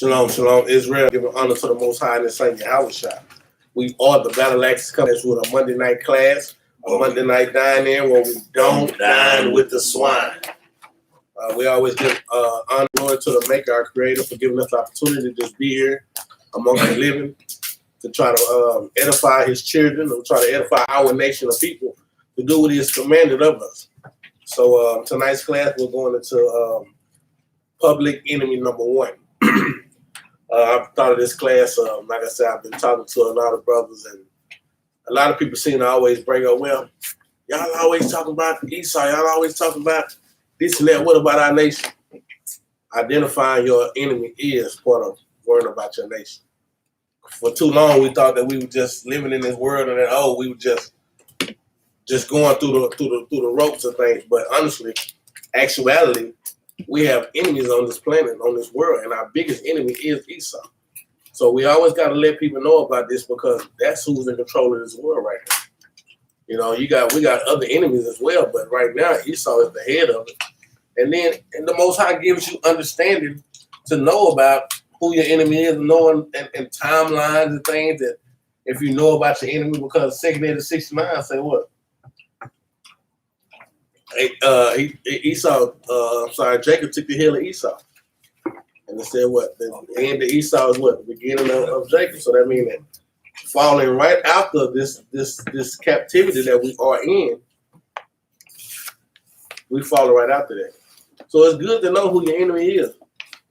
Shalom, shalom, Israel. Giving honor to the Most High and His Son Yahushua. We are the Battle Axes coming with a Monday night class, a Monday night dine-in where we don't dine with the swine. We always give honor to the Maker, our Creator, for giving us the opportunity to just be here among the living, to try to edify His children, and try to edify our nation of people to do what He has commanded of us. So tonight's class, we're going into public enemy number one. I thought of this class, like I said, I've been talking to a lot of brothers, and a lot of people seem to always bring up, well, y'all always talking about Esau, y'all always talking about this and that. What about our nation? Identifying your enemy is part of worrying about your nation. For too long, we thought that we were just living in this world and that, we were just going through the ropes of things. But honestly, actuality, we have enemies on this planet, on this world, and our biggest enemy is Esau. So we always got to let people know about this, because that's who's in control of this world right now. You know, we got other enemies as well, but right now Esau is the head of it. And the Most High gives you understanding to know about who your enemy is, knowing and timelines and things, that if you know about your enemy, because 2 Edges 69 say what? Jacob took the hill of Esau. And it said what? The end of Esau is what? The beginning of Jacob. So that means that falling right after this captivity that we are in, we fall right after that. So it's good to know who your enemy is.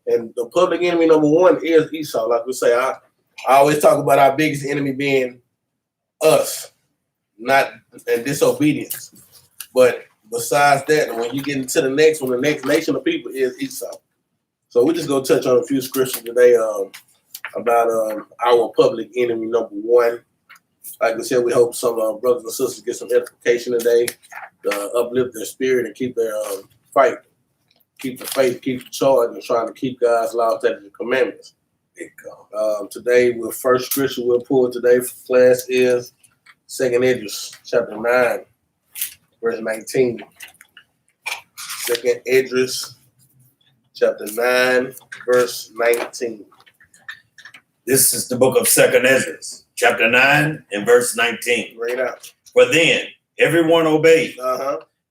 And the public enemy number one is Esau. Like we say, I always talk about our biggest enemy being us, not and disobedience. But besides that, when you get into the next one, the next nation of people is Esau. So we're just going to touch on a few scriptures today about our public enemy number one. Like we said, we hope some brothers and sisters get some edification today, to uplift their spirit and keep their fight, keep the faith, keep the charge, and trying to keep God's laws, statutes, and commandments. Today, the first scripture we'll pull today for class is 2 Edges, chapter 9. Verse 19. 2 Edges, chapter 9, verse 19. This is the book of 2 Edges, chapter 9 and verse 19. Read out. For then everyone obeyed,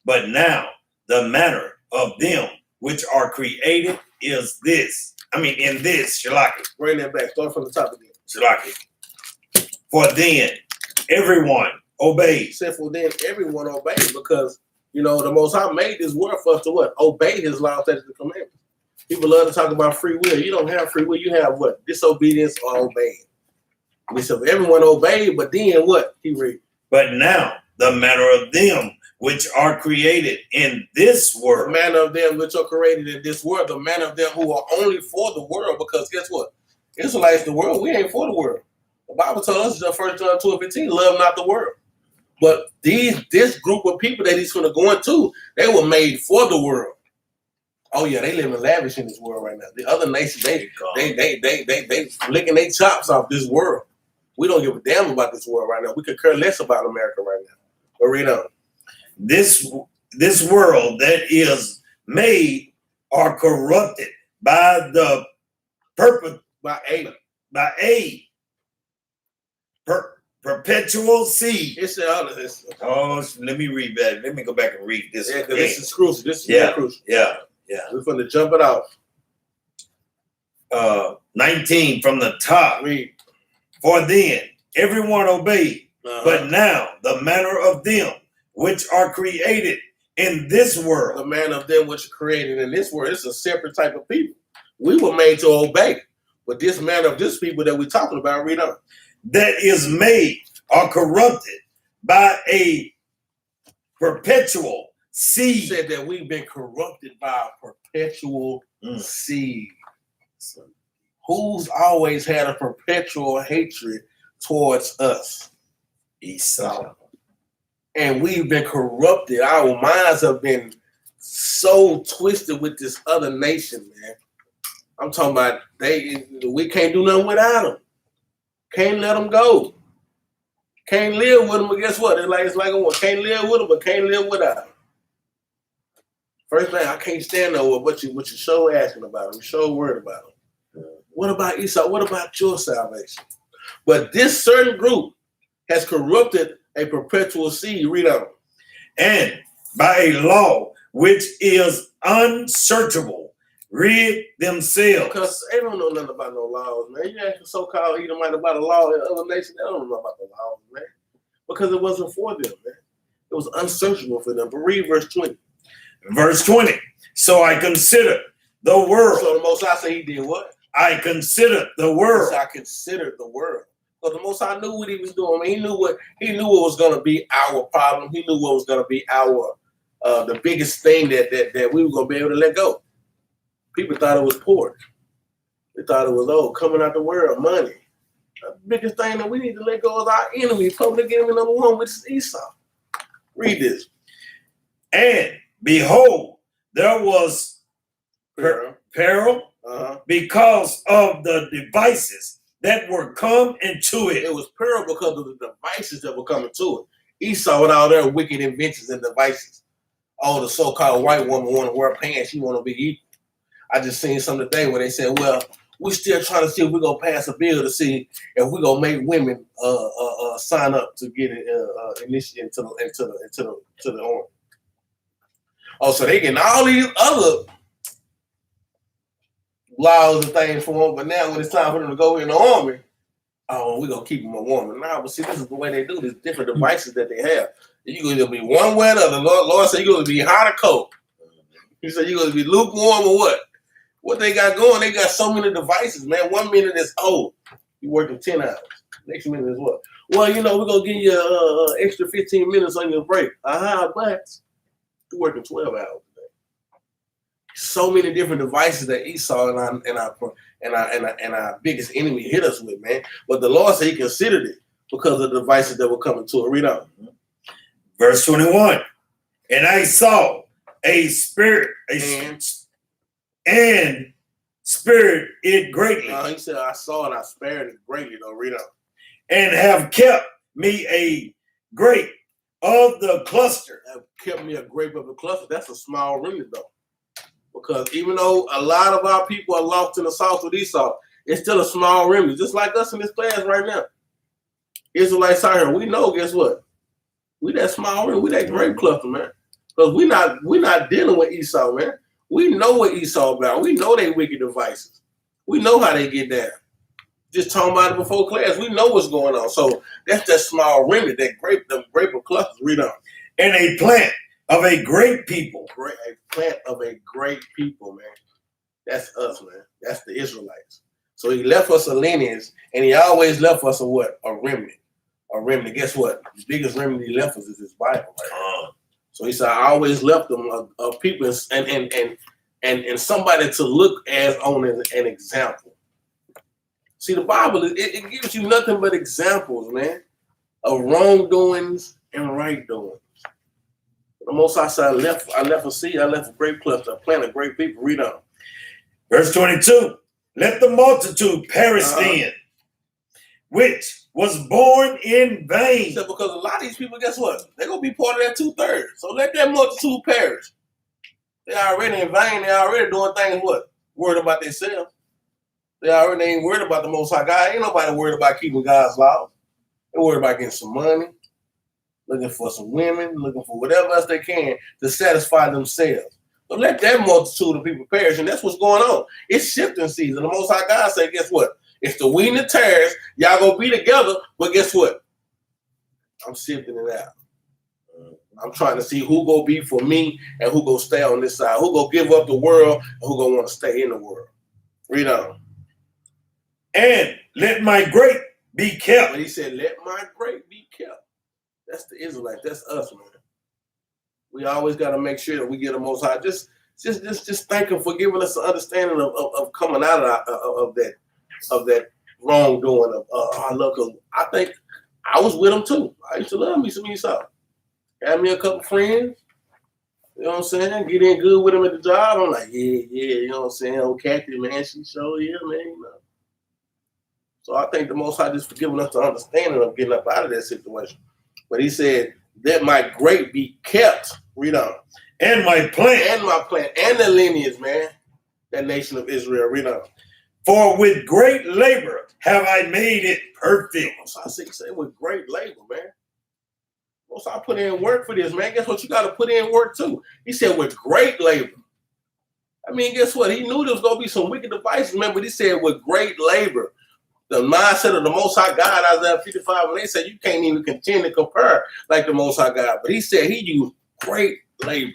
but now the manner of them which are created is this. In this, Shalaki. Bring that back. Start from the top again. Shalaki. For then everyone obeyed. He said, for then everyone obeyed, because, the Most High made this world for us to what? Obey His laws, statutes, and commandments. People love to talk about free will. You don't have free will. You have what? Disobedience or obeying. And he said, everyone obeyed, but then what? He read. But now the manner of them which are created in this world. The manner of them which are created in this world. The manner of them who are only for the world. Because guess what? Israelites the world. We ain't for the world. The Bible tells us in 1 John 2:15, love not the world. But this group of people that He's going to go into, they were made for the world. Oh yeah, they live in lavish in this world right now. The other nations, they licking their chops off this world. We don't give a damn about this world right now. We could care less about America right now. But read on. This world that is made are corrupted by the perpetual seed. Let me read that. Let me go back and read this. Yeah, because this is crucial. This is very crucial. Yeah. We're going to jump it off. 19 from the top. Read. For then everyone obeyed, but now the manner of them which are created in this world. The manner of them which are created in this world. It's a separate type of people. We were made to obey. But this manner of this people that we're talking about, read on. That is made are corrupted by a perpetual seed. He said that we've been corrupted by a perpetual seed. Who's always had a perpetual hatred towards us? Esau. And we've been corrupted. Our minds have been so twisted with this other nation, man. I'm talking about we can't do nothing without them. Can't let them go. Can't live with them, but guess what? It's like can't live with them, but can't live without them. First thing, I can't stand over what you show asking about them. You show worried about them. What about Esau? What about your salvation? But this certain group has corrupted a perpetual seed. Read on. And by a law which is unsearchable, rid themselves. Because they don't know nothing about no laws, man. You ask the so-called Edomite about the law in other nations, they don't know about the laws, man. Because it wasn't for them, man. It was unsearchable for them. But read verse 20. Verse 20. So I consider the world. So the Most High said he did what? I consider the world. I considered the world. But the Most High knew what he was doing. I mean, he knew what was going to be our problem. He knew what was going to be our the biggest thing that we were going to be able to let go. People thought it was pork. They thought it was coming out the world, money. The biggest thing that we need to let go is our enemy, public enemy number one, which is Esau. Read this. And behold, there was peril because of the devices that were come into it. It was peril because of the devices that were coming to it. Esau with all their wicked inventions and devices. Oh, the so-called white woman want to wear pants. She want to be equal. I just seen something today where they said, well, we're still trying to see if we're going to pass a bill to see if we're going to make women sign up to get initiated into the army. Oh, so they getting all these other laws and things for them, but now when it's time for them to go in the army, we're going to keep them a woman. Nah, but see, this is the way they do this, different devices that they have. You're going to be one way or the other. Lord said you're going to be hot or cold. He said you're going to be lukewarm or what? What they got going, they got so many devices, man. 1 minute is you're working 10 hours. Next minute is what? Well, we're going to give you extra 15 minutes on your break. But you're working 12 hours a day. So many different devices that Esau and our biggest enemy hit us with, man. But the Lord said he considered it because of the devices that were coming to it. Read on. Verse 21. And I saw a spirit, and spared it greatly. He said, I saw and I spared it greatly, though. Read on. And have kept me a grape of the cluster. Have kept me a grape of the cluster. That's a small remnant, though. Because even though a lot of our people are lost in the sauce with Esau, it's still a small remnant, just like us in this class right now. Israelites out here, we know, guess what? We that small remnant, we that grape cluster, man. Because we're not dealing with Esau, man. We know what Esau about. We know they wicked devices. We know how they get down. Just talking about it before class. We know what's going on. So that's that small remnant, that grape of clusters. Read on. And a plant of a great people. A plant of a great people, man. That's us, man. That's the Israelites. So he left us a lineage, and he always left us a what? A remnant. A remnant. Guess what? The biggest remnant he left us is his Bible, right? So he said, I always left them a people and somebody to look as on an example. See, the Bible, it gives you nothing but examples, man, of wrongdoings and right doings. The Most High said, I left a seed, I left a great cluster, I planted a great people. Read on. Verse 22. Let the multitude perish then, which was born in vain. He said, because a lot of these people, guess what? They're going to be part of that 2/3. So let that multitude perish. They're already in vain. They're already doing things what? Worried about themselves. They already ain't worried about the Most High God. Ain't nobody worried about keeping God's laws. They're worried about getting some money, looking for some women, looking for whatever else they can to satisfy themselves. But let that multitude of people perish, and that's what's going on. It's shifting season. The Most High God said, guess what? It's the wheat and the tares. Y'all gonna be together, but guess what? I'm shifting it out. I'm trying to see who gonna be for me and who gonna stay on this side. Who gonna give up the world and who gonna want to stay in the world. Read on. And let my grape be kept. But he said, let my grape be kept. That's the Israelites. That's us, man. We always got to make sure that we get the Most High. Just thank him for giving us an understanding of coming out of that wrongdoing of our love. Because I think I was with him too. I used to love me some Esau. Had me a couple friends. You know what I'm saying? Get in good with him at the job. I'm like, yeah, you know what I'm saying? Old Capt, man, she showed man, you know. So I thank the Most High just for giving us the understanding of getting up out of that situation. But he said, that my grape be kept. Read on. And my plant. And my plant. And the lineage, man. That nation of Israel. Read on. For with great labor have I made it perfect. So I say with great labor, man. Most I put in work for this, man. Guess what? You got to put in work too. He said with great labor. I mean, guess what? He knew there was going to be some wicked devices, man, but he said with great labor. The mindset of the Most High God, Isaiah 55, when they said you can't even continue to compare like the Most High God. But he said he used great labor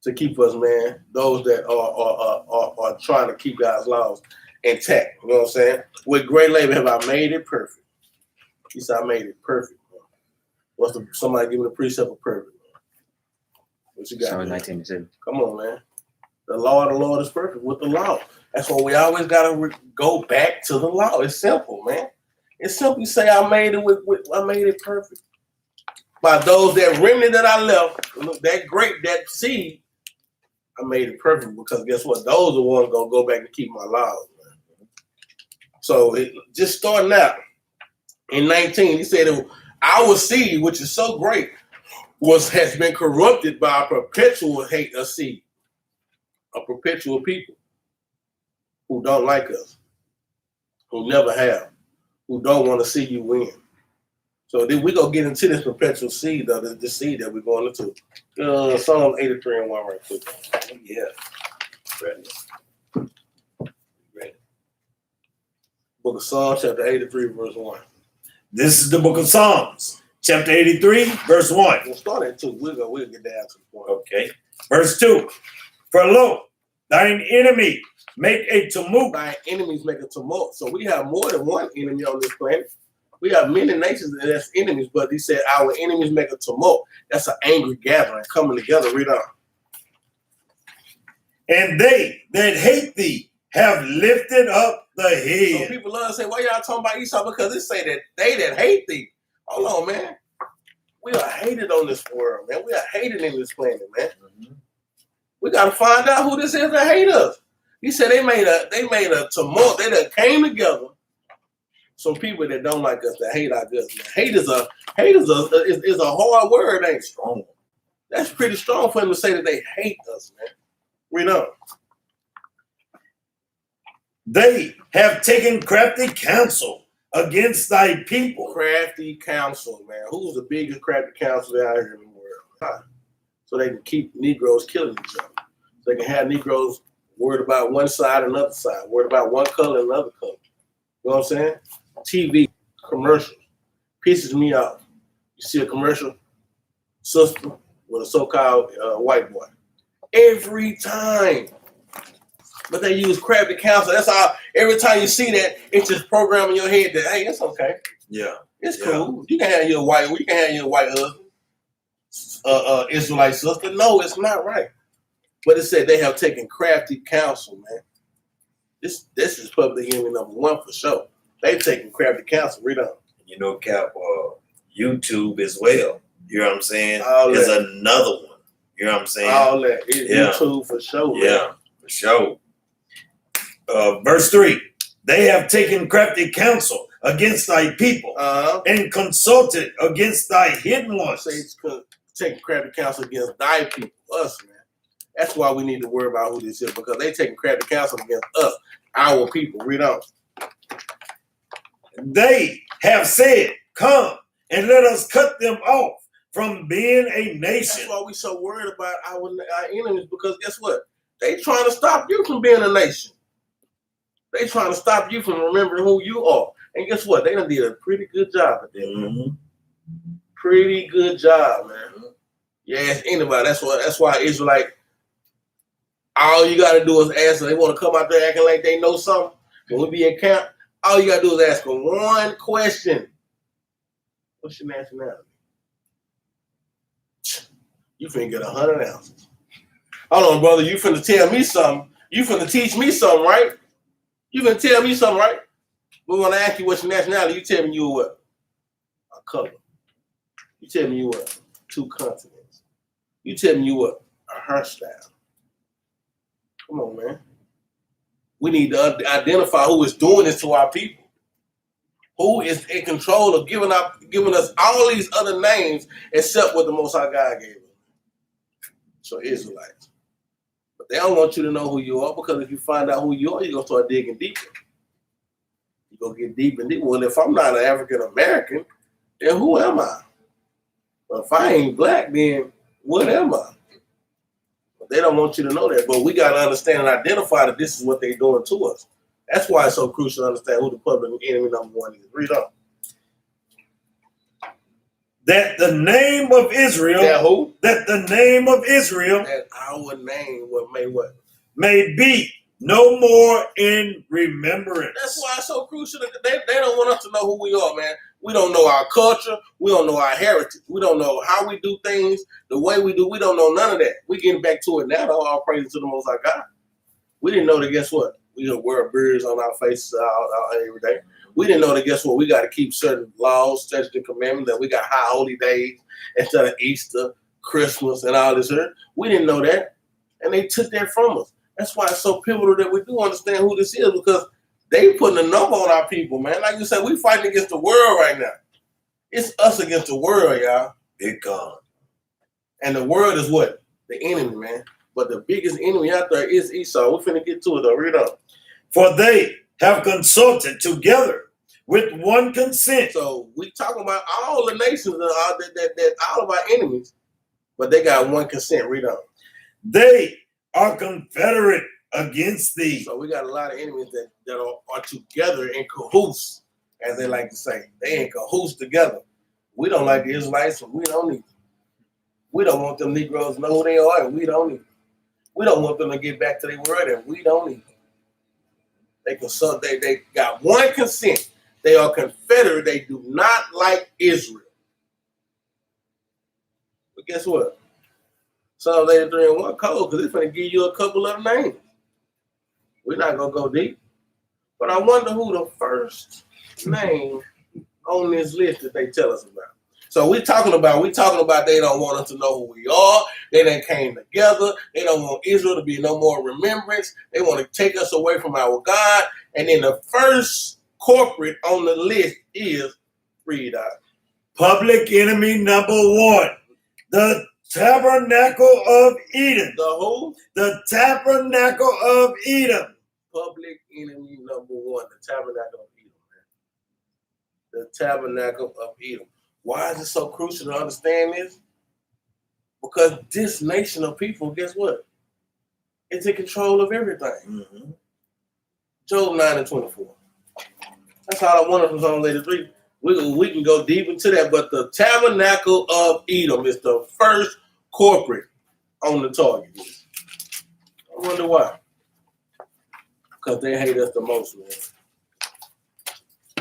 to keep us, man, those that are trying to keep God's laws intact. You know what I'm saying? With great labor have I made it perfect. He said I made it perfect. Somebody give me the precept of perfect? What you got? Psalm 19:2. Come on, man. The law of the Lord is perfect with the law. That's why we always got to go back to the law. It's simple, man. It's simple. You say I made it I made it perfect. By those that remnant that I left, that grape, that seed, I made it perfect because guess what? Those are the ones gonna go back and keep my laws, man. So just starting out in 19, he said our seed, which is so great, has been corrupted by a perpetual hate of seed, a perpetual people who don't like us, who never have, who don't want to see you win. So then we gonna get into this perpetual seed, though, the seed that we're going into. Psalm 83 and 1 right quick. Yeah. Ready. Book of Psalms, chapter 83, verse 1. This is the book of Psalms, chapter 83, verse 1. We'll start at 2. We'll get down to the point. Okay. Verse 2. For lo, thine enemy make a tumult. Thine enemies make a tumult. So we have more than one enemy on this planet. We have many nations that's enemies, but he said our enemies make a tumult. That's an angry gathering coming together. Read on. And they that hate thee have lifted up the head. So people love to say, why y'all talking about Esau? Because it say that they that hate thee. Hold on, man. We are hated on this world, man. We are hated in this planet, man. Mm-hmm. We got to find out who this is that hate us. He said they made a tumult. They done came together. Some people that don't like us, that hate our guts, man. Hate is a hard word, ain't strong. That's pretty strong for them to say that they hate us, man. Read on. They have taken crafty counsel against thy people. Crafty counsel, man. Who's the biggest crafty counsel out here in the world? So they can keep Negroes killing each other. So they can have Negroes worried about one side and another side, worried about one color and another color. You know what I'm saying? TV commercials pisses me off. You see a commercial, sister with a so-called white boy. Every time. But they use crafty counsel. That's how every time you see that, it's just programming your head that, hey, it's okay. Yeah. It's cool. You can have your white husband, Israelite sister. No, it's not right. But it said they have taken crafty counsel, man. This is public enemy number 1 for sure. They've taken crafty counsel. Read on. You know, Cap, YouTube as well. You know what I'm saying? All is that. Another one. You know what I'm saying? All that. It's YouTube for sure. Man. Yeah, for sure. Verse 3. They have taken crafty counsel against thy people and consulted against thy hidden ones. Say it's taking crafty counsel against thy people, us, man. That's why we need to worry about who this is, because they taking crafty counsel against us, our people. Read on. They have said, come and let us cut them off from being a nation. That's why we so worried about our enemies, because guess what? They trying to stop you from being a nation. They trying to stop you from remembering who you are. And guess what? They done did a pretty good job at that. Mm-hmm. Pretty good job, man. Yeah, ask anybody. That's why Israelite, all you got to do is ask them. They want to come out there acting like they know something. When we be in camp, all you got to do is ask them one question. What's your nationality? You finna get 100 ounces. Hold on, brother. You finna tell me something. You finna teach me something, right? You finna tell me something, right? But when I ask you what's your nationality, you tell me you what? A color. You tell me you what? 2 continents. You tell me you what? A hairstyle. Come on, man. We need to identify who is doing this to our people. Who is in control of giving us all these other names except what the Most High God gave us. So Israelites. But But they don't want you to know who you are, because if you find out who you are, you're going to start digging deeper. You're going to get deep and deep. Well, if I'm not an African American, then who am I? Well, if I ain't black, then what am I? But they don't want you to know that. But we got to understand and identify that this is what they're doing to us. That's why it's so crucial to understand who the public enemy number one is. Read on. That the name of Israel. That who? That the name of Israel. That our name may what? May be no more in remembrance. That's why it's so crucial. They don't want us to know who we are, man. We don't know our culture. We don't know our heritage. We don't know how we do things, the way we do. We don't know none of that. We getting back to it now, though. All praise to the Most High God. We didn't know that, guess what? We gonna wear beards on our faces every day. We didn't know that, guess what? We got to keep certain laws, statutes, and commandments, that we got high holy days instead of Easter, Christmas, and all this here. We didn't know that. And they took that from us. That's why it's so pivotal that we do understand who this is, because they putting a number on our people, man. Like you said, we fighting against the world right now. It's us against the world, y'all. Big God. And the world is what? The enemy, man. But the biggest enemy out there is Esau. We're finna get to it, though. Read up. For they have consulted together with one consent. So we talking about all the nations, that all of our enemies, but they got one consent. Read up. They are confederate against thee. So we got a lot of enemies that are together in cahoots, as they like to say. They in cahoots together. We don't like the Israelites, and we don't either. We don't want them Negroes to know who they are, and we don't either. We don't want them to get back to their word, and we don't either. They consult. They got one consent. They are confederate. They do not like Israel. But guess what? Psalm 83 and 1 code, because it's going to give you a couple of names. We're not going to go deep. But I wonder who the first name on this list that they tell us about. So we talking about they don't want us to know who we are. They done came together. They don't want Israel to be no more remembrance. They want to take us away from our God. And then the first corporate on the list is read out. Public enemy number one. The Tabernacle of Edom. The who? The Tabernacle of Edom. Public enemy number one. The Tabernacle of Edom, man. The Tabernacle of Edom. Why is it so crucial to understand this? Because this nation of people, guess what? It's in control of everything. Mm-hmm. Job 9 and 24. That's all I wanted from Psalm 83. We can go deep into that, but the Tabernacle of Edom is the first corporate on the target. I wonder why. Because they hate us the most, man.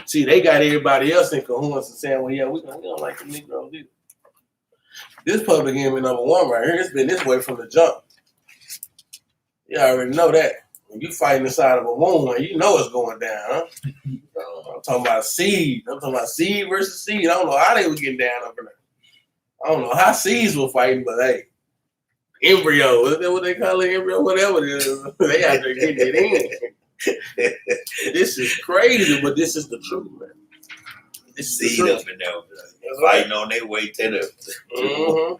See, they got everybody else in cahoots and saying, well, yeah, we don't like the Negroes either. This public enemy number one right here, it's been this way from the jump. You already know that. When you fighting inside of a wound, you know it's going down, huh? I'm talking about seed. I'm talking about seed versus seed. I don't know how they were getting down up in there. I don't know how seeds were fighting, but hey, embryo, is that what they call it? Embryo, whatever it is. They out there getting it in. This is crazy, but this is the truth, man. This is seed up in there. Fighting on their way to the.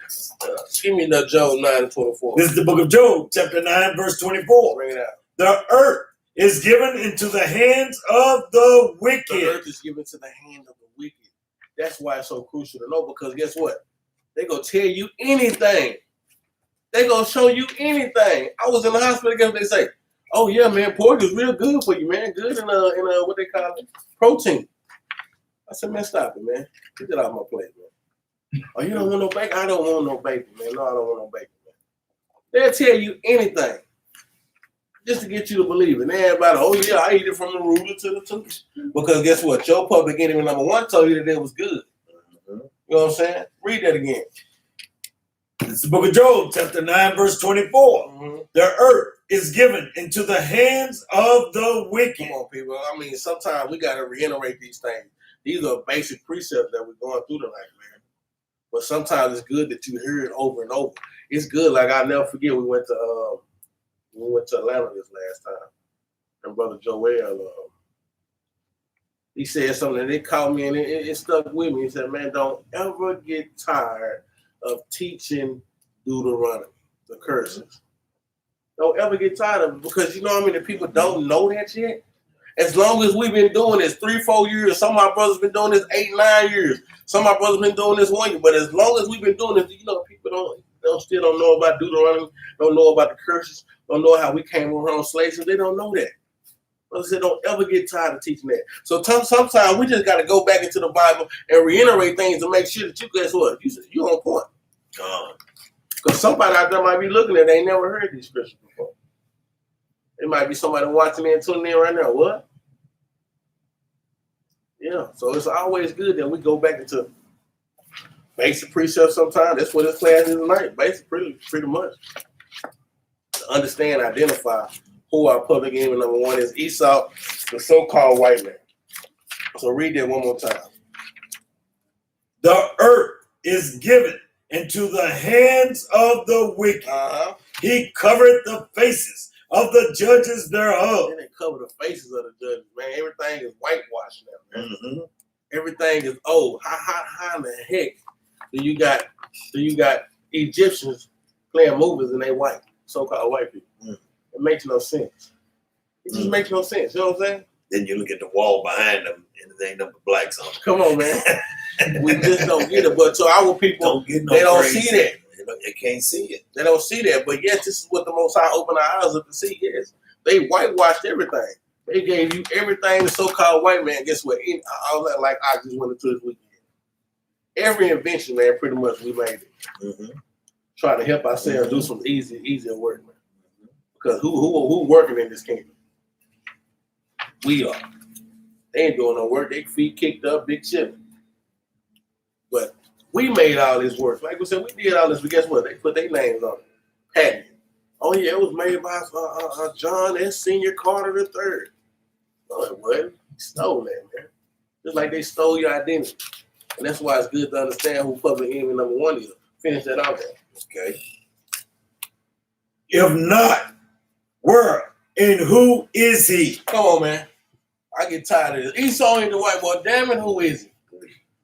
Give me the Job 9 and 24. This is the book of Job, chapter 9, verse 24. Bring it out. The earth is given into the hands of the wicked. The earth is given to the hand of the wicked. That's why it's so crucial to know, because guess what? They're going to tell you anything. They're going to show you anything. I was in the hospital again, they say, oh yeah, man, pork is real good for you, man. Good in what they call it, protein. I said, man, stop it, man. Get that off my plate, man. Oh, you don't want no bacon? I don't want no bacon, man. No, I don't want no bacon, man. They'll tell you anything just to get you to believe it. And everybody, oh yeah, I eat it from the ruler to the tush. Because guess what? Your public enemy number one told you that it was good. You know what I'm saying? Read that again. It's the book of Job, chapter 9, verse 24. The earth is given into the hands of the wicked. Come on, people. I mean, sometimes we got to reiterate these things. These are basic precepts that we're going through tonight, man. But sometimes it's good that you hear it over and over. It's good. Like, I'll never forget, we went to Atlanta this last time. And Brother Joel, he said something, and it caught me, and it stuck with me. He said, man, don't ever get tired of teaching Deuteronomy, the curses. Don't ever get tired of it because you know how many people don't know that yet? As long as we've been doing this 3-4 years, some of my brothers been doing this 8-9 years. Some of my brothers been doing this 1 year. But as long as we've been doing this, you know, people still don't know about Deuteronomy, don't know about the curses, don't know how we came around slaves. They don't know that. But I said, don't ever get tired of teaching that. So sometimes we just got to go back into the Bible and reiterate things to make sure that you guess what? You're on point. Because somebody out there might be looking at it, they ain't never heard these scriptures before. It might be somebody watching and tuning in right now. What? Yeah. So it's always good that we go back into basic precepts sometimes. That's what this class is tonight. Basic, pretty much. To understand, identify who our public enemy number one is. Esau, the so-called white man. So read that one more time. The earth is given into the hands of the wicked. He covered the faces of the judges thereof. They cover the faces of the judges, man. Everything is whitewashed now, man. Everything is old. How in the heck do you got Egyptians playing movies and they white, so-called white people? It makes no sense. It just makes no sense. You know what I'm saying? Then you look at the wall behind them and there ain't nothing blacks on it. Come on, man. We just don't get it. But to our people, they don't see that. They can't see it. They don't see that. But yes, this is what the Most High opened our eyes up to see. Yes, they whitewashed everything. They gave you everything the so-called white man. Guess what? All that like I just went into this weekend. Every invention, man, pretty much we made it. Trying to help ourselves do some easier work, man. Because who working in this kingdom? We are. They ain't doing no work. They feet kicked up, big chilling. But we made all this work. Like we said, we did all this, but guess what? They put their names on it. Patent. Oh yeah, it was made by John S. Senior Carter III. No, it wasn't. He stole that, man. Just like they stole your identity. And that's why it's good to understand who public enemy number one is. Finish that out there. Okay. If not, where and who is he? Come on, man. I get tired of this. Esau ain't the white boy. Damn it, who is he?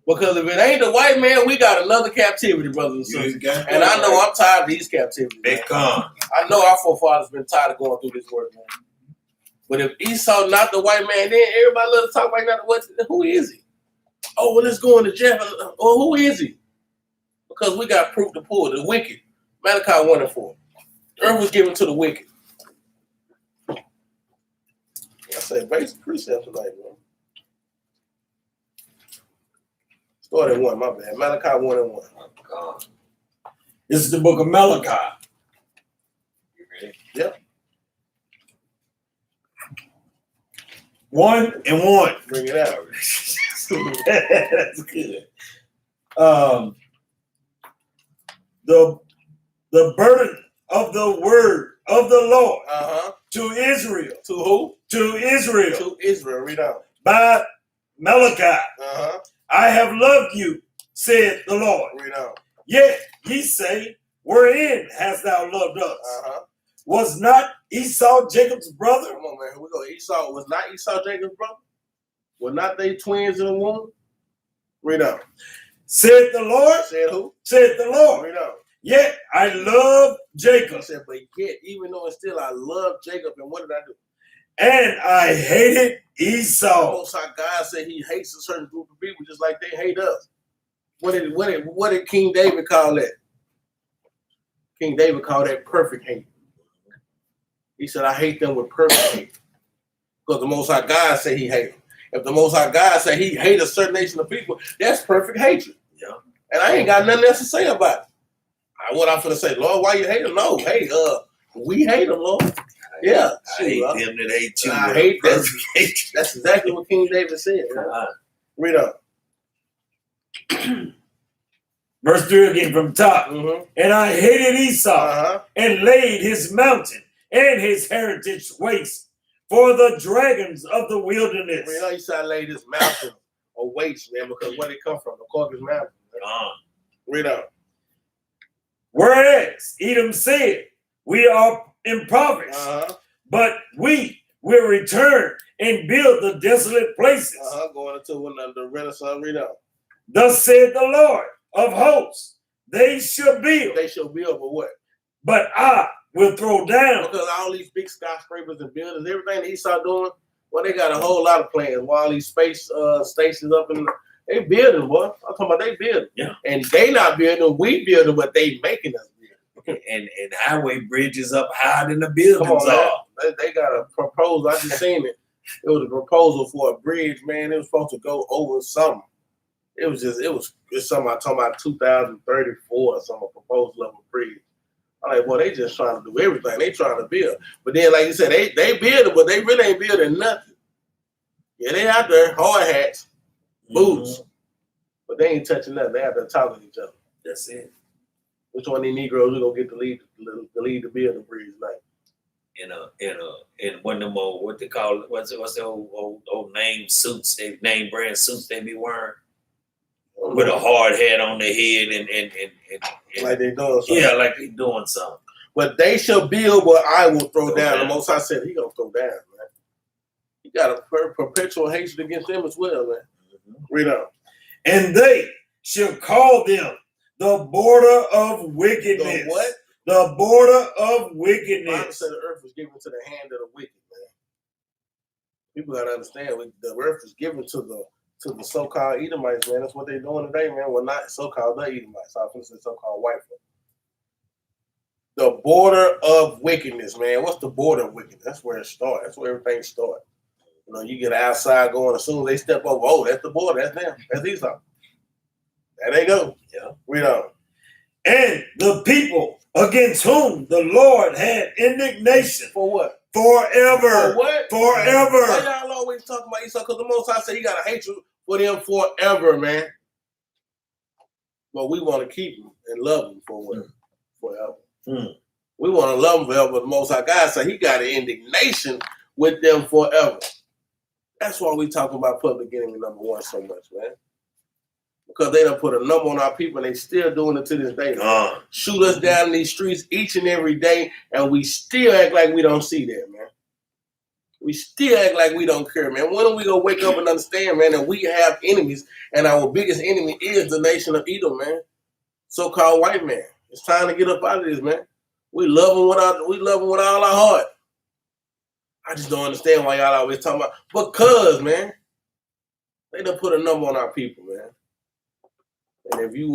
Because if it ain't the white man, we got another captivity, brothers and sisters. And I know I'm tired of these captivities. I know our forefathers been tired of going through this work, man. But if Esau not the white man, then everybody love to talk about that. Who is he? Oh, well, let's go into Jeff. Oh, who is he? Because we got proof to pull. The wicked. Malachi 1:4. The earth was given to the wicked. I said basic precept tonight, man. Start at 1, my bad. Malachi 1:1. Oh, God. This is the book of Malachi. You ready? Yep. 1:1. Bring it out. That's good. The burden of the word of the Lord to Israel. To who? To Israel. To Israel. Read out. By Malachi. I have loved you, said the Lord. Read out. Yet ye say, wherein hast thou loved us? Was not Esau Jacob's brother? Come on, man. Here we go. Esau was not Esau Jacob's brother? Were not they twins in the womb? Read out. Said the Lord. Said who? Said the Lord. Read out. Yet I love Jacob. He said, but yet, even though it's still I love Jacob, and what did I do? And I hated Esau. Most High God said he hates a certain group of people just like they hate us. What did King David call that? King David called that perfect hate. He said, I hate them with perfect hate. Because the Most High God said he hate them. If the Most High God said he hate a certain nation of people, that's perfect hatred. Yeah. And I ain't got nothing else to say about it. What I'm finna say, Lord, why you hate them? No, hey, we hate them, Lord. Yeah. I hate them that hate you. I hate that. That's exactly what King David said. Read up. Verse 3 again from the top. And I hated Esau and laid his mountain and his heritage waste for the dragons of the wilderness. You know, Esau laid his mountain or waste, man, because where they come from, the Caucasus Mountain. Read up. Whereas Edom said, we are impoverished, but we will return and build the desolate places. Going into the Renaissance, read out. Thus said the Lord of hosts, they shall build. They shall build, but what? But I will throw down. Because all these big skyscrapers and buildings, everything that Esau doing, well, they got a whole lot of plans. While these space stations up in, they building, boy. I'm talking about they building. Yeah. And they not building, we building, but they making us build. And highway bridges up higher than the buildings are. They got a proposal. I just seen it. It was a proposal for a bridge, man. It was supposed to go over something. It's something I'm talking about 2034 or something, a proposal of a bridge. I'm like, boy, they just trying to do everything. They trying to build. But then, like you said, they building, but they really ain't building nothing. Yeah, they out there, hard hats, boots, but they ain't touching nothing. They out there talking to each other. That's it. Which one of these Negroes we gonna get to lead the building bridge like? In one of them old, what they call it, what's the old name suits, they name brand suits they be wearing with a hard hat on their head and like they doing something. Yeah, like they doing something. But they shall build what I will throw down. The Most High said he gonna throw down, man. He got a perpetual hatred against them as well, man. Read on. And they shall call them the border of wickedness. The what? The border of The wickedness. Bible said the earth was given to the hand of the wicked, man. People gotta understand the earth was given to the so-called Edomites, man. That's what they're doing today, man. Well, not so-called the Edomites. I was gonna say so-called white folk. The border of wickedness, man. What's the border of wickedness? That's where it starts. That's where everything starts. You know, you get outside going, as soon as they step over, oh, that's the border. That's them. That's Esau. There they go. Yeah. Read on. And the people against whom the Lord had indignation. For what? Forever. For what? Forever. Why y'all always talking about Esau? Because the Most High said he got a hatred for them forever, man. But we want to keep them and love them forever. We want to love them forever, but the Most High God said he got an indignation with them forever. That's why we talking about public enemy number one so much, man. Because they done put a number on our people and they still doing it to this day. Shoot us down in these streets each and every day, and we still act like we don't see that, man. We still act like we don't care, man. When are we going to wake up and understand, man, that we have enemies, and our biggest enemy is the nation of Edom, man. So-called white man. It's time to get up out of this, man. We love them with all our heart. I just don't understand why y'all always talking about, because, man, they done put a number on our people, man. And if you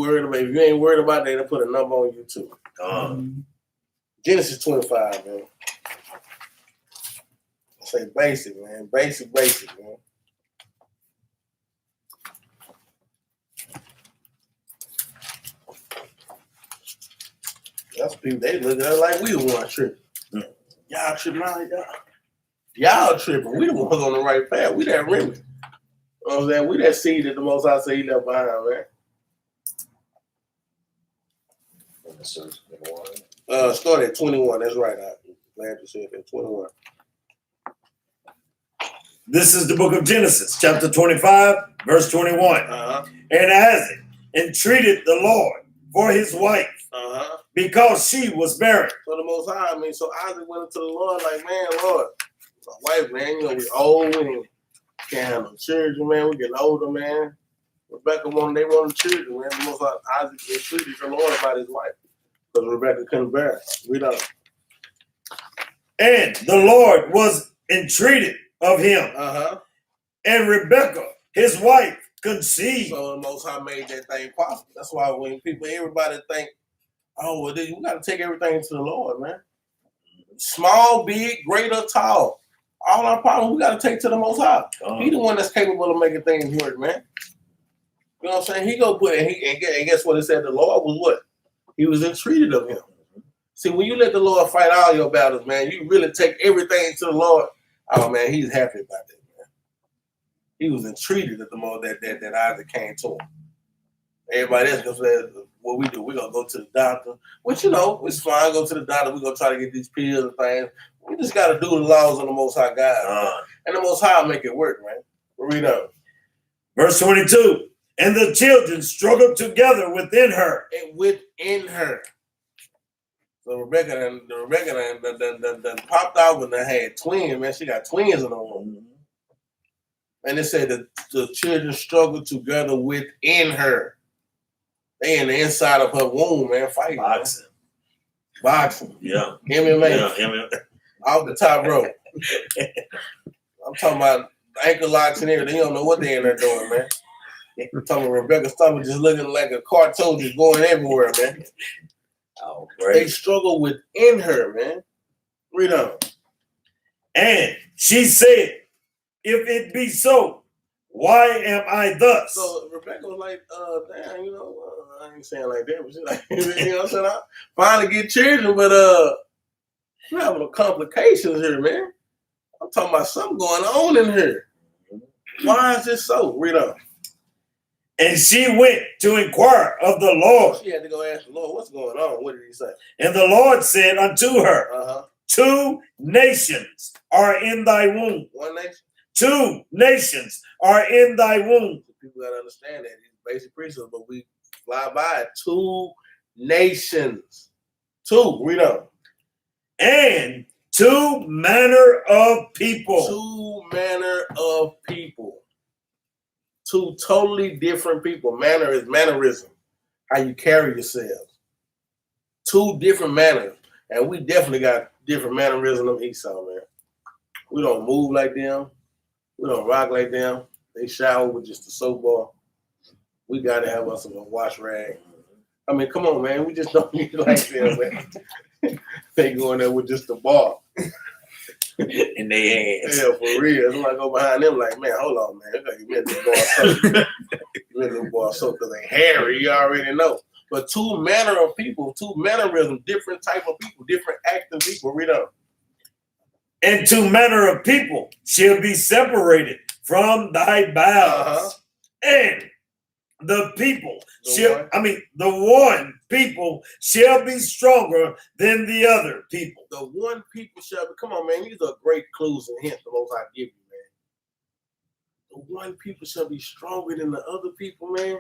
ain't worried about it, they done put a number on you too. Genesis 25, man. I say basic, man. Basic, man. That's people, they look at us like we the ones tripping. Y'all tripping out, y'all tripping. We the ones on the right path. We that remedy. You know what I'm saying? We that seed that the Most High say he left behind, man. Start at 21. That's right. I'm glad you said that. 21. This is the book of Genesis, chapter 25, verse 21. And Isaac entreated the Lord for his wife because she was barren. So the Most High, so Isaac went into the Lord like, man, Lord, my wife, man, you know, we old, we can't have no children, man. We getting older, man. Rebecca they wanted children, man. The Most High, Isaac entreated the Lord about his wife because Rebecca couldn't bear it. Read on. And the Lord was entreated of him. And Rebecca, his wife, conceived. So the Most High made that thing possible. That's why when everybody think, oh, well, we got to take everything to the Lord, man. Small, big, great, or tall. All our problems, we got to take to the Most High. He the one that's capable of making things work, man. You know what I'm saying? He go put it, and guess what it said? The Lord was what? He was entreated of him. See, when you let the Lord fight all your battles, man, you really take everything to the Lord. Oh, man, he's happy about that, man. He was entreated at the moment that Isaac came to him. Everybody else goes, what we do, we're going to go to the doctor. Which, you know, it's fine. Go to the doctor. We're going to try to get these pills and things. We just got to do the laws of the Most High God. And the Most High will make it work, man. Read on. Verse 22. And the children struggled together within her. And within her. So Rebecca done popped out when they had twins, man. She got twins in the womb. And it said that the children struggled together within her. They in the inside of her womb, man, fighting. boxing, Yeah. MMA, Yeah. MMA. off the top rope. I'm talking about ankle locks and everything. You don't know what they in there doing, man. I'm talking about Rebecca stomach just looking like a cartoon just going everywhere, man. Oh, they struggle within her, man. Read on. And she said, if it be so, why am I thus? So Rebecca was like, damn, you know, I ain't saying like that, but she's like, you know what I'm saying? I finally get children, but we're having complications here, man. I'm talking about something going on in here. Why is this so? Read on. And she went to inquire of the Lord. She had to go ask the Lord, what's going on? What did he say? And the Lord said unto her, 2 nations are in thy womb. 1 nation? 2 nations are in thy womb. People got to understand that. It's basic principle, but we fly by it. 2 nations. 2, read on. And 2 manner of people. 2 manner of people. 2 totally different people. Manner is mannerism, how you carry yourselves. 2 different manners. And we definitely got different mannerism of Esau, man. We don't move like them. We don't rock like them. They shower with just a soap bar. We got to have us a wash rag. I mean, come on, man. We just don't need like them, man. They go in there with just a bar. In their hands. Yeah, for real. Somebody go behind them like, man, hold on, man. You made this bar soap. You made this bar soap because they hairy. You already know. But 2 manner of people, 2 mannerism, different type of people, different active people. Read on. And 2 manner of people shall be separated from thy bowels. And the people the one people shall be stronger than the other people. The one people shall be, come on, man, these are great clues and hints the Most High give you, man. The one people shall be stronger than the other people, man.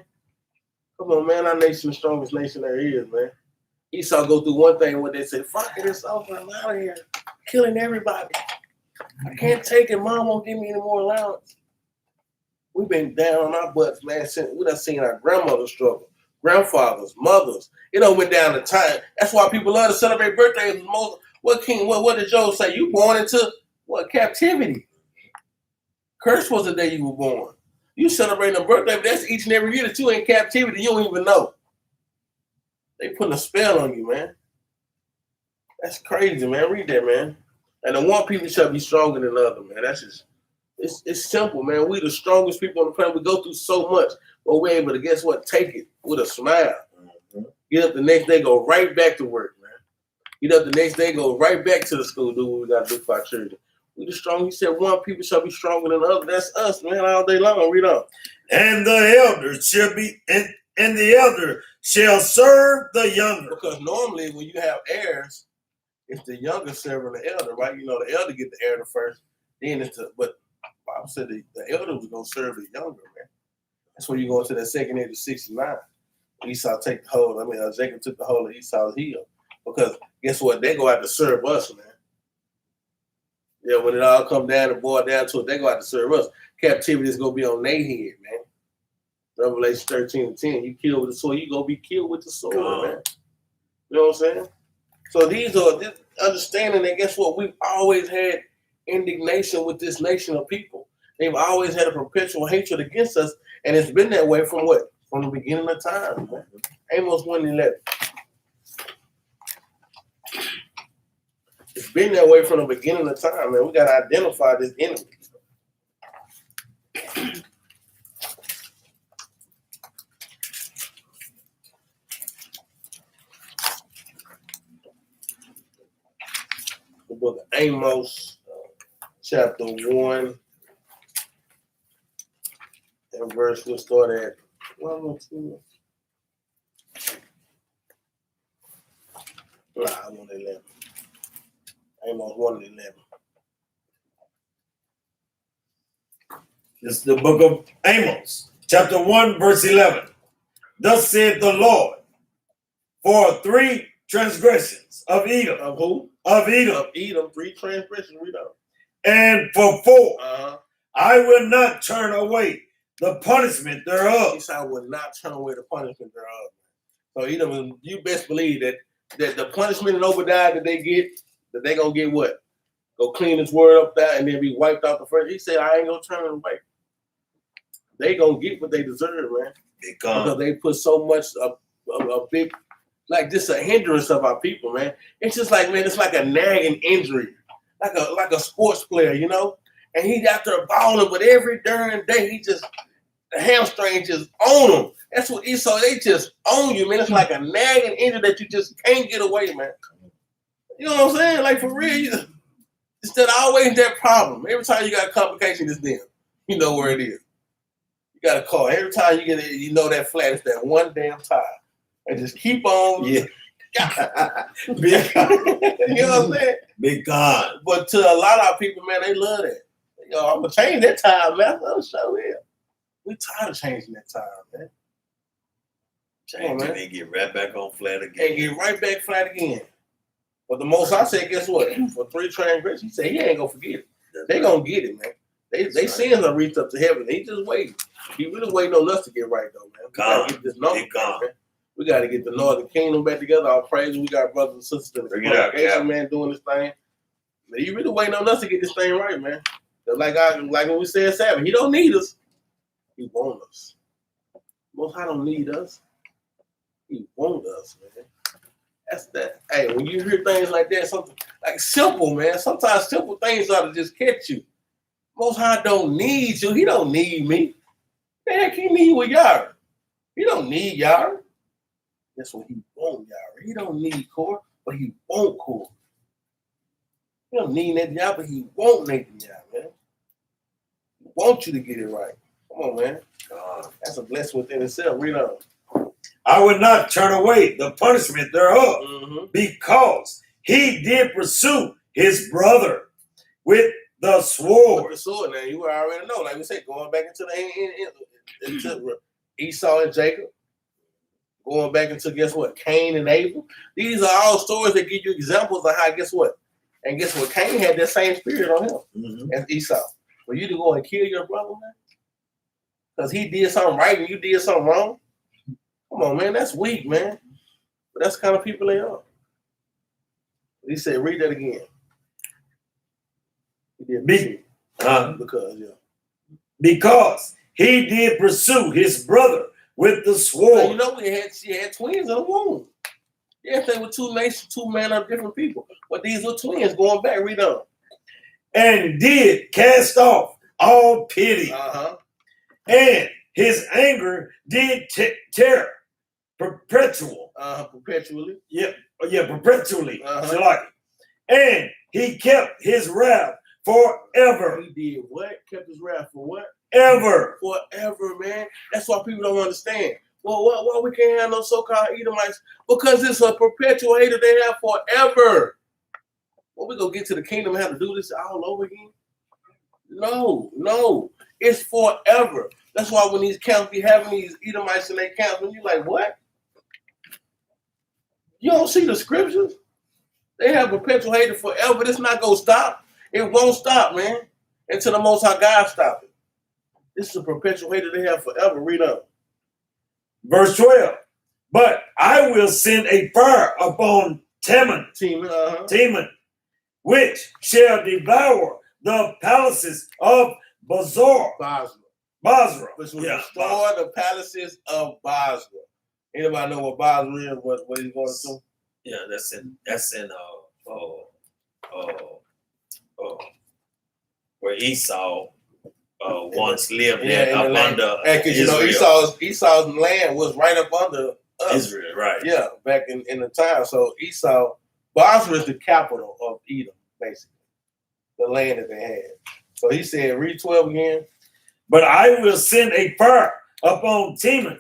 Come on, man, our nation is the strongest nation there is, man. Esau go through one thing when they say, fuck it, it's over, I'm out of here. Killing everybody. I can't take it, Mom won't give me any more allowance. We've been down on our butts, man, since we done seen our grandmothers struggle, grandfathers, mothers. It done went down the time. That's why people love to celebrate birthdays. What did Job say? You born into what, captivity? Curse was the day you were born. You celebrating a birthday, but that's each and every year that you in captivity. You don't even know. They putting a spell on you, man. That's crazy, man. Read that, man. And the one people shall be stronger than the other, man. That's just, it's simple, man. We the strongest people on the planet. We go through so much, but we're able to, guess what? Take it with a smile. Get up the next day, go right back to work, man. Get up the next day, go right back to the school, do what we got to do for our children. We the strong. He said one people shall be stronger than the other. That's us, man, all day long. Read on. And the elder shall be, and the elder shall serve the younger. Because normally when you have heirs, it's the younger serving the elder, right? You know, the elder get the heir first. Then it's but Bob said the elder was going to serve the younger, man. That's when you go into that second age of 69. Esau take the hold. I mean, Jacob took the hold of Esau's heel. Because guess what? They go out to serve us, man. Yeah, when it all come down and boil down to it, they go out to serve us. Captivity is going to be on their head, man. Revelation 13:10. You kill with the sword, you going to be killed with the sword, man. You know what I'm saying? So these are this understanding that, guess what? We've always had indignation with this nation of people. They've always had a perpetual hatred against us, and it's been that way from what? From the beginning of time, man. Amos 1:11. It's been that way from the beginning of time, man. We got to identify this enemy. The book of Amos, chapter 1, and verse, we'll start at 1 or 2. Nah, 1:11. Amos 1:11. This is the book of Amos, chapter 1, verse 11. Thus said the Lord, for 3 transgressions of Edom. Of who? Of Edom. Of Edom, 3 transgressions, read out. And for 4, I will not turn away the punishment thereof. He said, I will not turn away the punishment thereof. So Edom, you best believe that that the punishment in Obadiah that they gonna get what? Go clean his word up there and then be wiped out the first. He said, I ain't gonna turn away. They gonna get what they deserve, man. Because they put so much a big, like this a hindrance of our people, man. It's just like, man, it's like a nagging injury, like a sports player, you know. And he out there balling, but every darn day he just the hamstring just own him. That's what Esau, they just own you, man. It's like a nagging injury that you just can't get away, man. You know what I'm saying? Like for real, it's that always that problem. Every time you got a complication, it's them. You know where it is. You got to call. Every time you get it, you know that flat is that one damn tire. And just keep on. Yeah. Big God. You know what I'm saying? Big God. But to a lot of people, man, they love that. Yo, I'm going to change that tire, man. I'll show you. We tired of changing that tire, man. Change it and get right back on flat again. And get right back flat again. But the most I said, guess what? For 3 transgressions, he said he ain't going to forget it. They going to get it, man. They sins are reached up to heaven. They just waiting. He really waiting on us to get right, though, man. We got to get this number back, man. We got to get the Northern Kingdom back together. Our praise. We got brothers and sisters in the congregation, man, doing this thing. Man, he really waiting on us to get this thing right, man. Like when we said Sabbath, he don't need us. He want us. Most High don't need us. He want us, man. That's that. Hey, when you hear things like that, something like simple, man. Sometimes simple things ought to just catch you. Most High don't need you. He don't need me. The heck he need with Yara? He don't need Yara. That's what he want, Yara. He don't need Core, but he want Core. He don't need Netanyahu, but he want Netanyahu, man. He want you to get it right. Come on, man. That's a blessing within itself. Read on. I would not turn away the punishment thereof, because he did pursue his brother with the sword. With the sword, now you already know. Like we said, going back into into Esau and Jacob, going back into guess what, Cain and Abel. These are all stories that give you examples of how guess what, and guess what, Cain had that same spirit on him as Esau. For you to go and kill your brother, man, because he did something right and you did something wrong. Come on, man, that's weak, man. But that's the kind of people they are. He said, read that again. He did because he did pursue his brother with the sword. Now, you know, she had twins in the womb. Yes, they were two nations, two men of different people. But these were twins going back, read on. And did cast off all pity. And his anger did tear perpetual. Perpetually. Perpetually. And he kept his wrath forever. He did what? Kept his wrath for what? Ever. Forever, man. That's why people don't understand. Well, why we can't have no so-called Edomites? Because it's a perpetual hatred they have forever. Well, we gonna get to the kingdom and have to do this all over again? No. It's forever. That's why when these camps be having these Edomites in their camps, and you're like, what? You don't see the scriptures? They have perpetual hatred forever. It's not gonna stop. It won't stop, man. Until the Most High God stop it. This is a perpetual hatred they have forever. Read up. Verse 12. But I will send a fire upon Teman, which shall devour the palaces of Basra. Which will destroy the palaces of Basra. Anybody know what Basra is? What he's going to? Yeah, that's in where Esau once lived up under because you know Esau's land was right up under us. Israel, right? Yeah, back in the time. So Esau, Basra is the capital of Edom, basically, the land that they had. So he said, read 12 again. But I will send a fire upon Teman,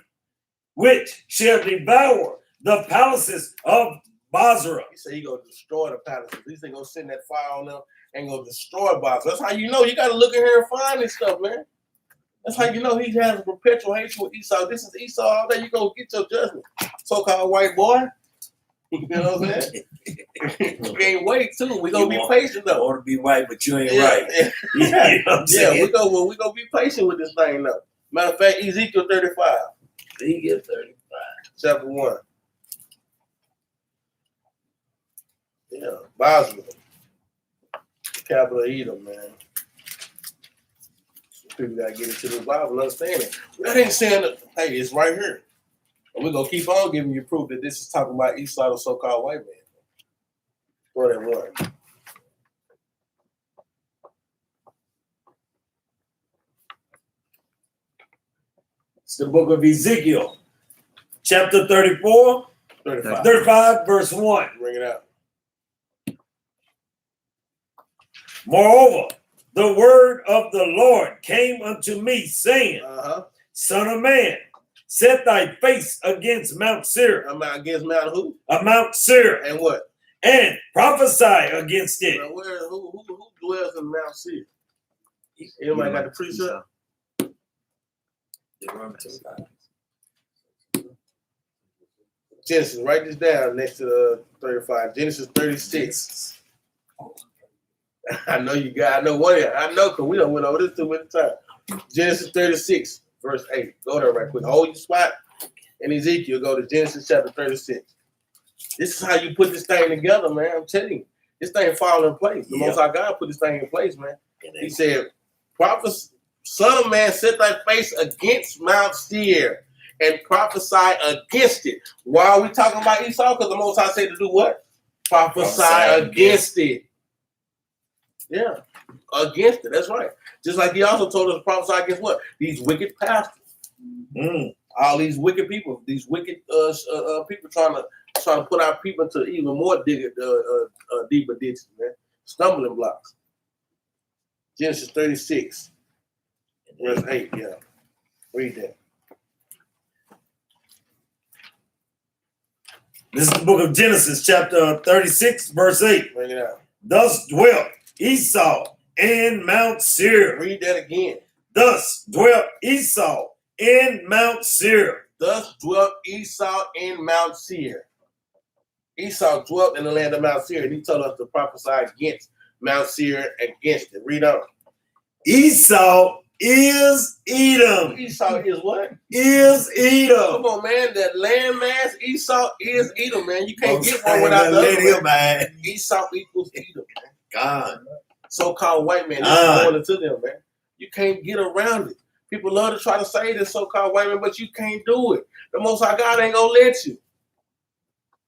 which shall devour the palaces of Basra. He said he gonna destroy the palaces. He said gonna send that fire on them and gonna destroy Basra. That's how you know. You gotta look in here and find this stuff, man. That's how you know he has a perpetual hatred with Esau. This is Esau all day. You gonna get your judgment, so-called white boy. You know what I'm saying? You can't wait too. We gonna be patient though. You want to be white, but you ain't right. You know what I'm saying? We gonna be patient with this thing though. Matter of fact, Ezekiel 35. Ezekiel 35. Chapter 1. Yeah, Basra. The capital of Edom, man. People gotta get into the Bible and understand it. That ain't saying that, hey, it's right here. And we're gonna keep on giving you proof that this is talking about Esau, the so-called white man. Throw that one. It's the book of Ezekiel, chapter 34, 35, verse 1. Bring it out. Moreover, the word of the Lord came unto me, saying, Son of man, set thy face against Mount Seir. Against Mount who? Mount Seir. And what? And prophesy against it. Now, who dwells in Mount Seir? Anybody got the precept? Genesis, write this down next to 35. Genesis 36. I know you got. I know one. I know because we don't went over this too many times. Genesis 36, verse 8. Go there right quick. Hold your spot. In Ezekiel, go to Genesis chapter 36. This is how you put this thing together, man. I'm telling you, this thing fall in place. The Most High God put this thing in place, man. He said, "Prophet, son of man, set thy face against Mount Seir and prophesy against it." Why are we talking about Esau? Because the Most High said to do what? Prophesy against it. Yeah, against it. That's right. Just like he also told us to prophesy against what? These wicked pastors. All these wicked people. These wicked people trying to put our people into even more deeper ditches, man. Stumbling blocks. Genesis 36, verse 8. Yeah, read that. This is the book of Genesis, chapter 36, verse 8. Bring it out. Thus dwelt Esau in Mount Seir. Read that again. Thus dwelt Esau in Mount Seir. Thus dwelt Esau in Mount Seir. Esau dwelt in the land of Mount Seir, and he told us to prophesy against Mount Seir, against it. Read on. Esau is Edom. Esau is what? Is Edom. Come on, man. That landmass, Esau is Edom, man. You can't get one without the other, man. Esau equals Edom, man. God. So-called white man. This is going into them, man. You can't get around it. People love to try to say this so-called white man, but you can't do it. The Most High God ain't gonna let you.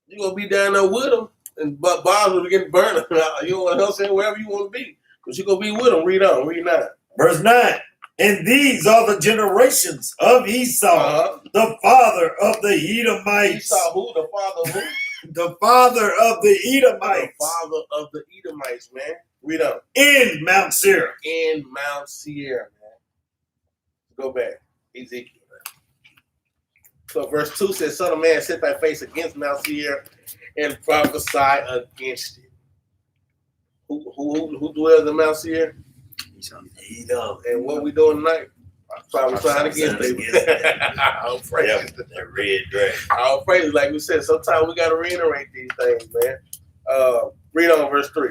You're gonna be down there with them, and but Bob will get burned. You know what I'm saying? Wherever you want to be. But you're gonna be with them. Read on, read 9. Verse 9. And these are the generations of Esau, the father of the Edomites. Esau who? The father of who? The father of the Edomites. The father of the Edomites, man. Read on. In Mount Seir. In Mount Seir, man. Go back. Ezekiel. So verse 2 says, Son of man, set thy face against Mount Seir and prophesy against it. Who dwells in Mount Seir? Edom. And what we doing tonight? Prophesying against it. I'll praise that red dragon. I'll praise it. Like we said, sometimes we got to reiterate these things, man. Read on verse 3.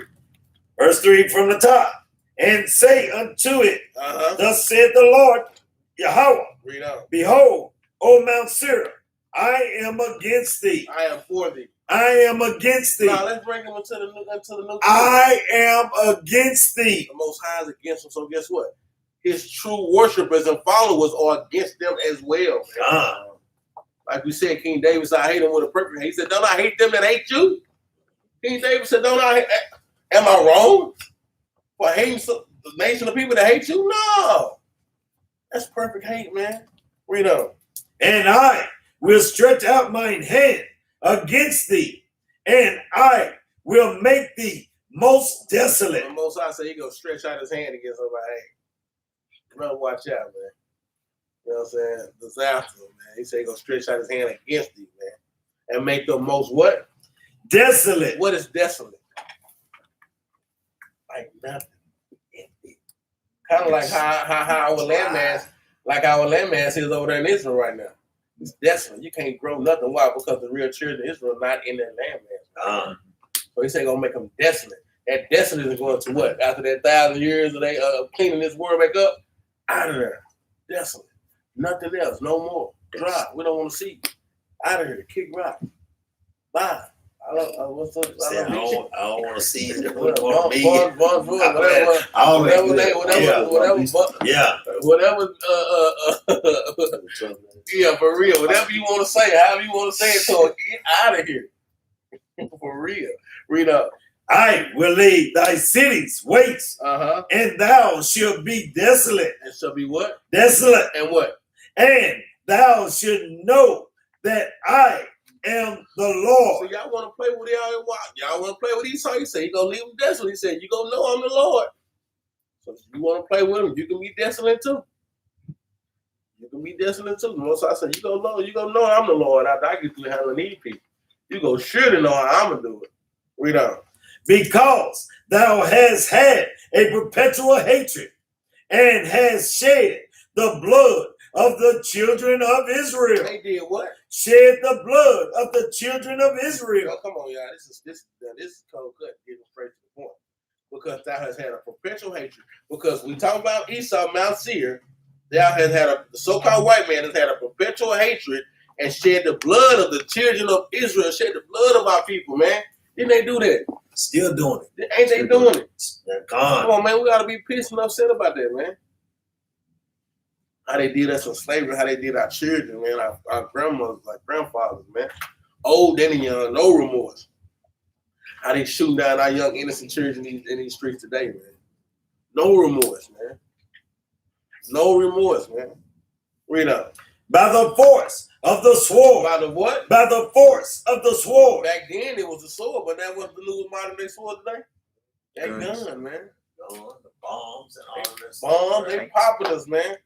Verse 3 from the top. And say unto it, Thus saith the Lord Yahweh. Read on. Behold, O Mount Seir, I am against thee. I am for thee. I am against thee. Now let's bring him into the new. I am against thee. The Most High is against him. So guess what? His true worshipers and followers are against them as well. Like we said, King David said, I hate them with a purpose. He said, don't I hate them that hate you? King David said, don't I? Am I wrong for hating the nation of people that hate you? No. That's perfect hate, man. Read on. And I will stretch out mine hand against thee, and I will make thee most desolate. The Most High said he gonna stretch out his hand against somebody. Hey, brother, watch out, man. You know what I'm saying? Disaster, man. He said he gonna stretch out his hand against thee, man, and make them most what? Desolate. What is desolate? Like nothing. Kind of like how our landmass, is over there in Israel right now. It's desolate. You can't grow nothing. Why? Because the real children of Israel are not in that landmass. So he said gonna make them desolate. That desolate is going to what? After that 1,000 years of they cleaning this world back up, out of there. Desolate. Nothing else. No more. Dry. We don't want to see you. Out of here. Kick rock. Bye. I don't. What's up? I don't want to see it. Whatever. Yeah, for real. Whatever you want to say, however you want to say it, so get out of here. For real. Read up. I will lay thy cities waste, and thou shalt be desolate. And shall be what? Desolate. And what? And thou shalt know that I am the Lord. So y'all want to play with y'all want to play with Esau? He said, you going to leave him desolate. He said, you going to know I'm the Lord. So if you want to play with him, you can be desolate too. You can be desolate too. Most I said, you going to know I'm the Lord after I get through handling these people. You go surely know how I'm going to do it. Read on. Because thou hast had a perpetual hatred and hast shed the blood of the children of Israel. They did what? Shed the blood of the children of Israel. Oh, come on, y'all. This is cold cut. Getting straight to the point. Because thou hast had a perpetual hatred. Because we talk about Esau, Mount Seir, thou has had the so-called white man has had a perpetual hatred and shed the blood of the children of Israel, shed the blood of our people, man. Didn't they do that? Still doing it. Ain't they doing it? They're gone. Come on, man. We got to be pissed and upset about that, man. How they did us in slavery, how they did our children, man, our grandmothers, like grandfathers, man. Old and young, no remorse. How they shooting down our young innocent children in these streets today, man. No remorse, man. No remorse, man. Read on. By the force of the sword. By the what? By the force of the sword. Back then it was a sword, but that wasn't the new modern day sword today. That gun, man. The bombs and all this. Bombs, they popping us, man.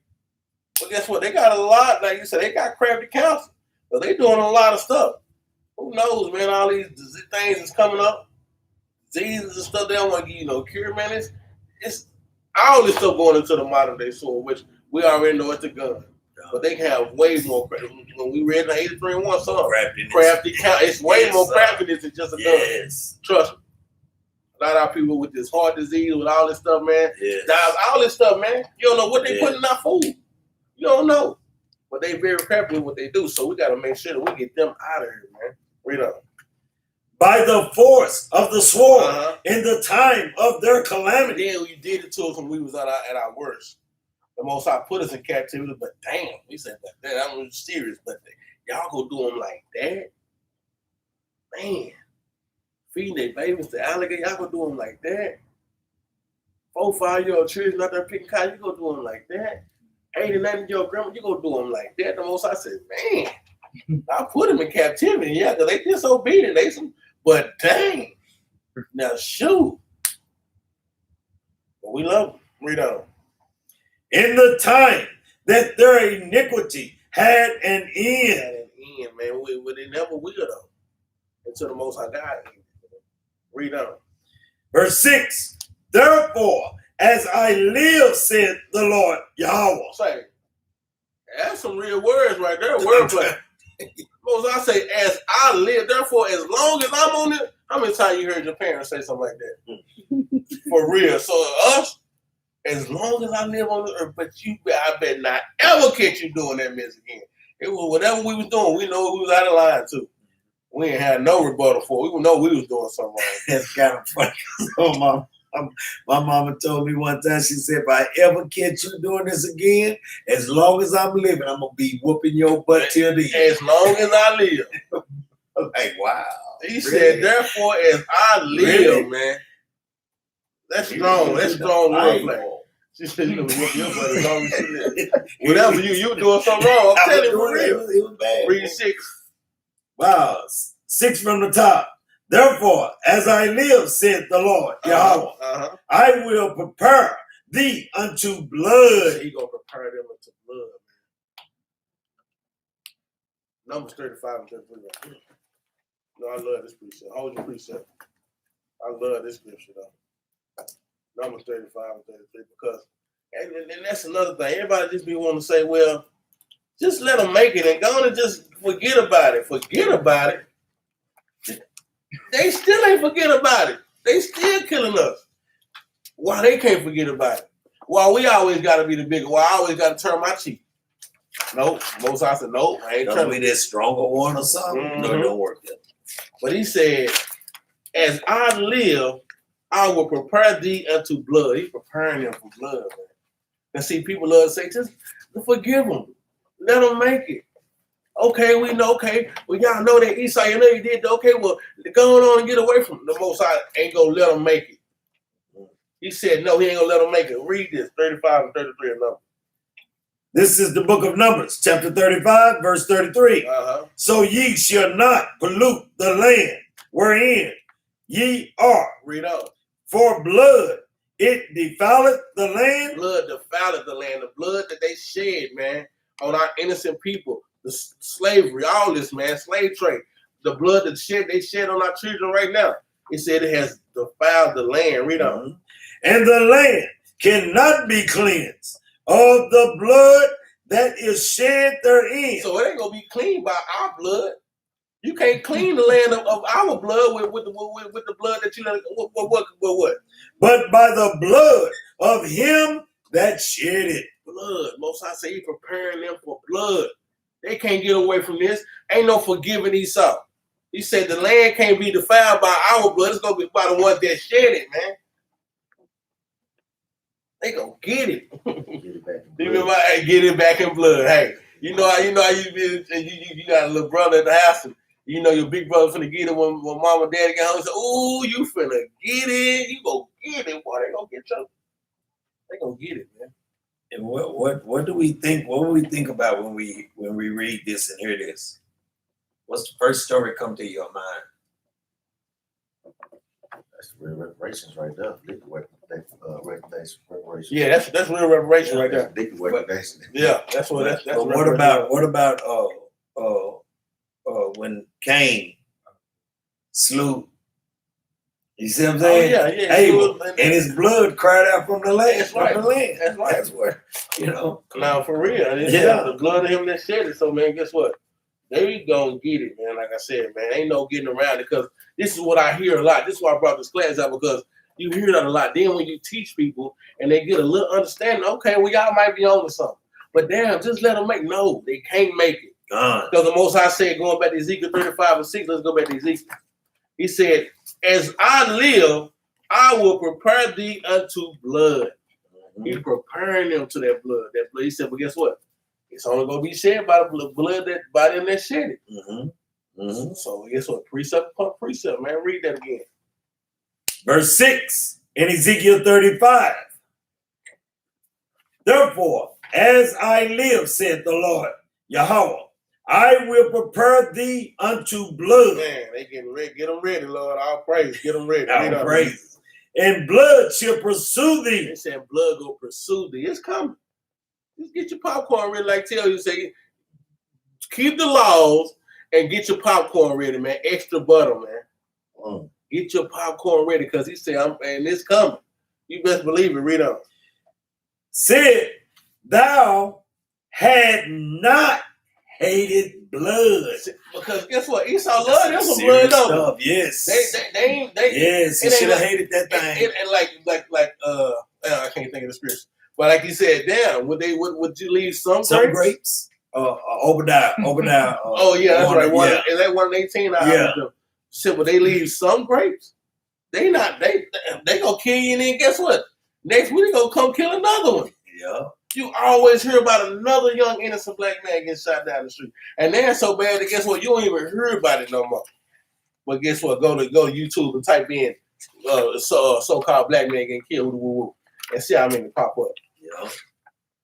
But guess what? They got a lot, like you said, they got crafty counsel. But they doing a lot of stuff. Who knows, man? All these things is coming up. Diseases and stuff, they don't want to give you no cure, man. It's all this stuff going into the modern day sword, which we already know it's a gun. But they can have way more crafty. When we read the 83-1 song, crafty count, it's way more craftiness than just a gun. Yes. Trust me. A lot of our people with this heart disease, with all this stuff, man. Yes. All this stuff, man. You don't know what they put in our food. You don't know. But they very crafty with what they do. So we got to make sure that we get them out of here, man. Read on. By the force of the sword in the time of their calamity. Then we did it to us when we was at our worst. The Most High put us in captivity, but damn, we said that I'm serious, but y'all go do them like that? Man, feeding their babies to alligator, y'all go do them like that? 4, 5-year-old children out there picking cotton, you go do them like that? 80, 90-year-old grandma, you go do them like that? The Most High said, man, I put them in captivity, yeah, because they disobedient, but dang, now shoot. But we love them. Read on. In the time that their iniquity had an end. Man. They never will, though. Until the Most High God. Read on. Verse 6. Therefore, as I live, said the Lord Yahweh. Say, that's some real words right there. Wordplay. Most I say, as I live, therefore, as long as I'm on it. How many times you heard your parents say something like that? For real. So us, as long as I live on the earth, but I bet not ever catch you doing that mess again. It was whatever we was doing, we know we was out of line too. We ain't had no rebuttal for it. We know we was doing something wrong. That's kind of funny. So my mama told me one time, she said, if I ever catch you doing this again, as long as I'm living, I'm going to be whooping your butt till the end. As long as I live. I'm like, wow. He said, therefore, as I live, man. That's strong. That's strong wordplay. She said, you're going to whoop your butt as long as you live. Whatever you doing something wrong, I'm telling you for real. It was bad. Read 6. Wow. 6 from the top. Therefore, as I live, said the Lord Yahweh, I will prepare thee unto blood. He gonna prepare them unto blood, man. Numbers 35 and 33. No, I love this precept. Hold your precept. I love this scripture though. Numbers 35 and 33 because, and that's another thing. Everybody just be wanting to say, well, just let them make it and go on and just forget about it. Forget about it. They still ain't forget about it. They still killing us. Why they can't forget about it? Why we always got to be the bigger? Why I always got to turn my cheek? Nope. Most I said, nope. I ain't trying to be that stronger one or something. No, it don't work. But he said, as I live, I will prepare thee unto blood. He's preparing them for blood, man. And see, people love to say, just forgive them. Let them make it. Okay, we know, okay. Well, y'all know that Esau, you know you did. Okay, well, go on and get away from them. The Most High ain't going to let them make it. He said, no, he ain't going to let them make it. Read this, 35 and 33 of Numbers. This is the book of Numbers, chapter 35, verse 33. So ye shall not pollute the land wherein ye are. Read on. For blood, it defileth the land. Blood defileth the land. The blood that they shed, man, on our innocent people. The slavery, all this, man, slave trade. The blood that they shed on our children right now. It said it has defiled the land. Read on. And the land cannot be cleansed of the blood that is shed therein. So it ain't gonna be clean by our blood. You can't clean the land of our blood with the blood that you what? But by the blood of him that shed it. Blood. Most High say he preparing them for blood. They can't get away from this. Ain't no forgiving Esau. He said the land can't be defiled by our blood. It's gonna be by the ones that shed it, man. They gonna get it. Get it back in blood. Hey, you know how you got a little brother at the house, and you know your big brother finna get it when mom and daddy get home. Say, "Ooh, you finna get it. You gonna get it, boy. They gonna get you. They gonna get it, man." And what do we think? What do we think about when we read this and hear this? What's the first story come to your mind? That's real reparations right there. Yeah, that's real reparation right there. Yeah, that's what that's. But what about when Cain slew? You see what I'm saying? Oh, yeah. Abel, and his blood cried out from the land. That's right. From the land. That's right. That's where, you know. Now for real, the blood of him that shed it. So man, guess what? They gonna get it, man. Like I said, man, ain't no getting around it because this is what I hear a lot. This is why I brought this class out because you hear that a lot. Then when you teach people and they get a little understanding, okay, well y'all might be on to something. But damn, just let them make. No, they can't make it. Because the Most High said, going back to Ezekiel 35 and 6, let's go back to Ezekiel. He said, as I live, I will prepare thee unto blood. He's preparing them to that blood. That blood. He said, but guess what? It's only going to be shed by the blood that by them that shed it. So guess what? Precept upon precept, man. Read that again. Verse 6 in Ezekiel 35. Therefore, as I live, said the Lord, Yahweh, I will prepare thee unto blood. Man, they getting ready. Get them ready, Lord. All praise. Get them ready. All praise. And blood shall pursue thee. They said blood go pursue thee. It's coming. Just get your popcorn ready. Like tell you, say, keep the laws and get your popcorn ready, man. Extra butter, man. Get your popcorn ready because he said, and it's coming. You best believe it. Read on. Said, thou had not hated blood. Because guess what? Esau loved them some blood, though. Yes. They yes, he should have hated that thing. And I can't think of the scripture. But like you said, damn, would you leave some grapes? Obadiah. Oh yeah, that's right. Is that 118? Yeah. Said, would they leave some grapes? They gonna kill you, and then guess what? Next week they gonna come kill another one. Yeah. You always hear about another young innocent black man getting shot down the street, and they're so bad that guess what? You don't even hear about it no more. But guess what? Go to YouTube and type in so-called black man getting killed, and see how many pop up. Yeah.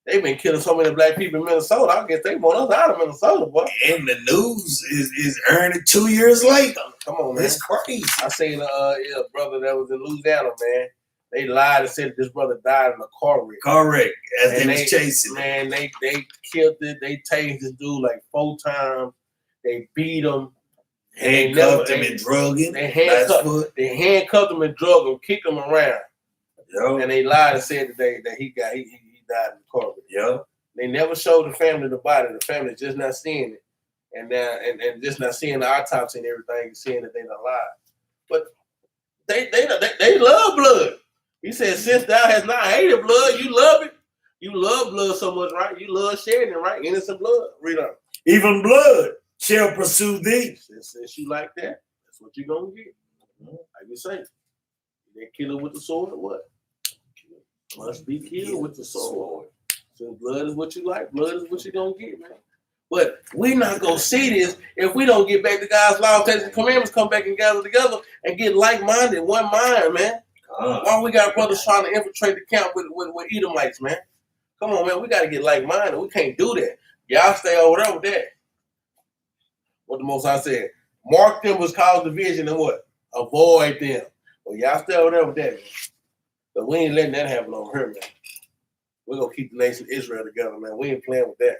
They've been killing so many black people in Minnesota. I guess they want us out of Minnesota, boy. And the news is earning 2 years later. Come on, man. It's crazy. I seen a brother that was in Louisiana, man. They lied and said this brother died in a car wreck. As they was chasing. Man, they killed it. They tased this dude like 4 times. They beat him. Handcuffed him and drug him. They handcuffed him and drug him, kicked him around. Yep. And they lied and said that he died in the car wreck. Yep. They never showed the family the body. The family just not seeing it. And just not seeing the autopsy and everything, seeing that they not alive. But they love blood. He said, since thou has not hated blood, you love it. You love blood so much, right? You love shedding, right? Innocent blood. Read on. Even blood shall pursue thee. Since you like that, That's what you gonna get. Like you say, they kill it with the sword or what? Must be killed with the sword. So blood is what you like. Blood is what you gonna get, man. But we not gonna see this if we don't get back to God's law, statutes, and commandments, come back and gather together and get like-minded, one mind, man. Why we got brothers trying to infiltrate the camp with Edomites, man? Come on, man. We got to get like-minded. We can't do that. Y'all stay over there with that. What the Most High said. Mark them was cause division and what? Avoid them. Well, y'all stay over there with that, man. But we ain't letting that happen over here, man. We're going to keep the nation of Israel together, man. We ain't playing with that.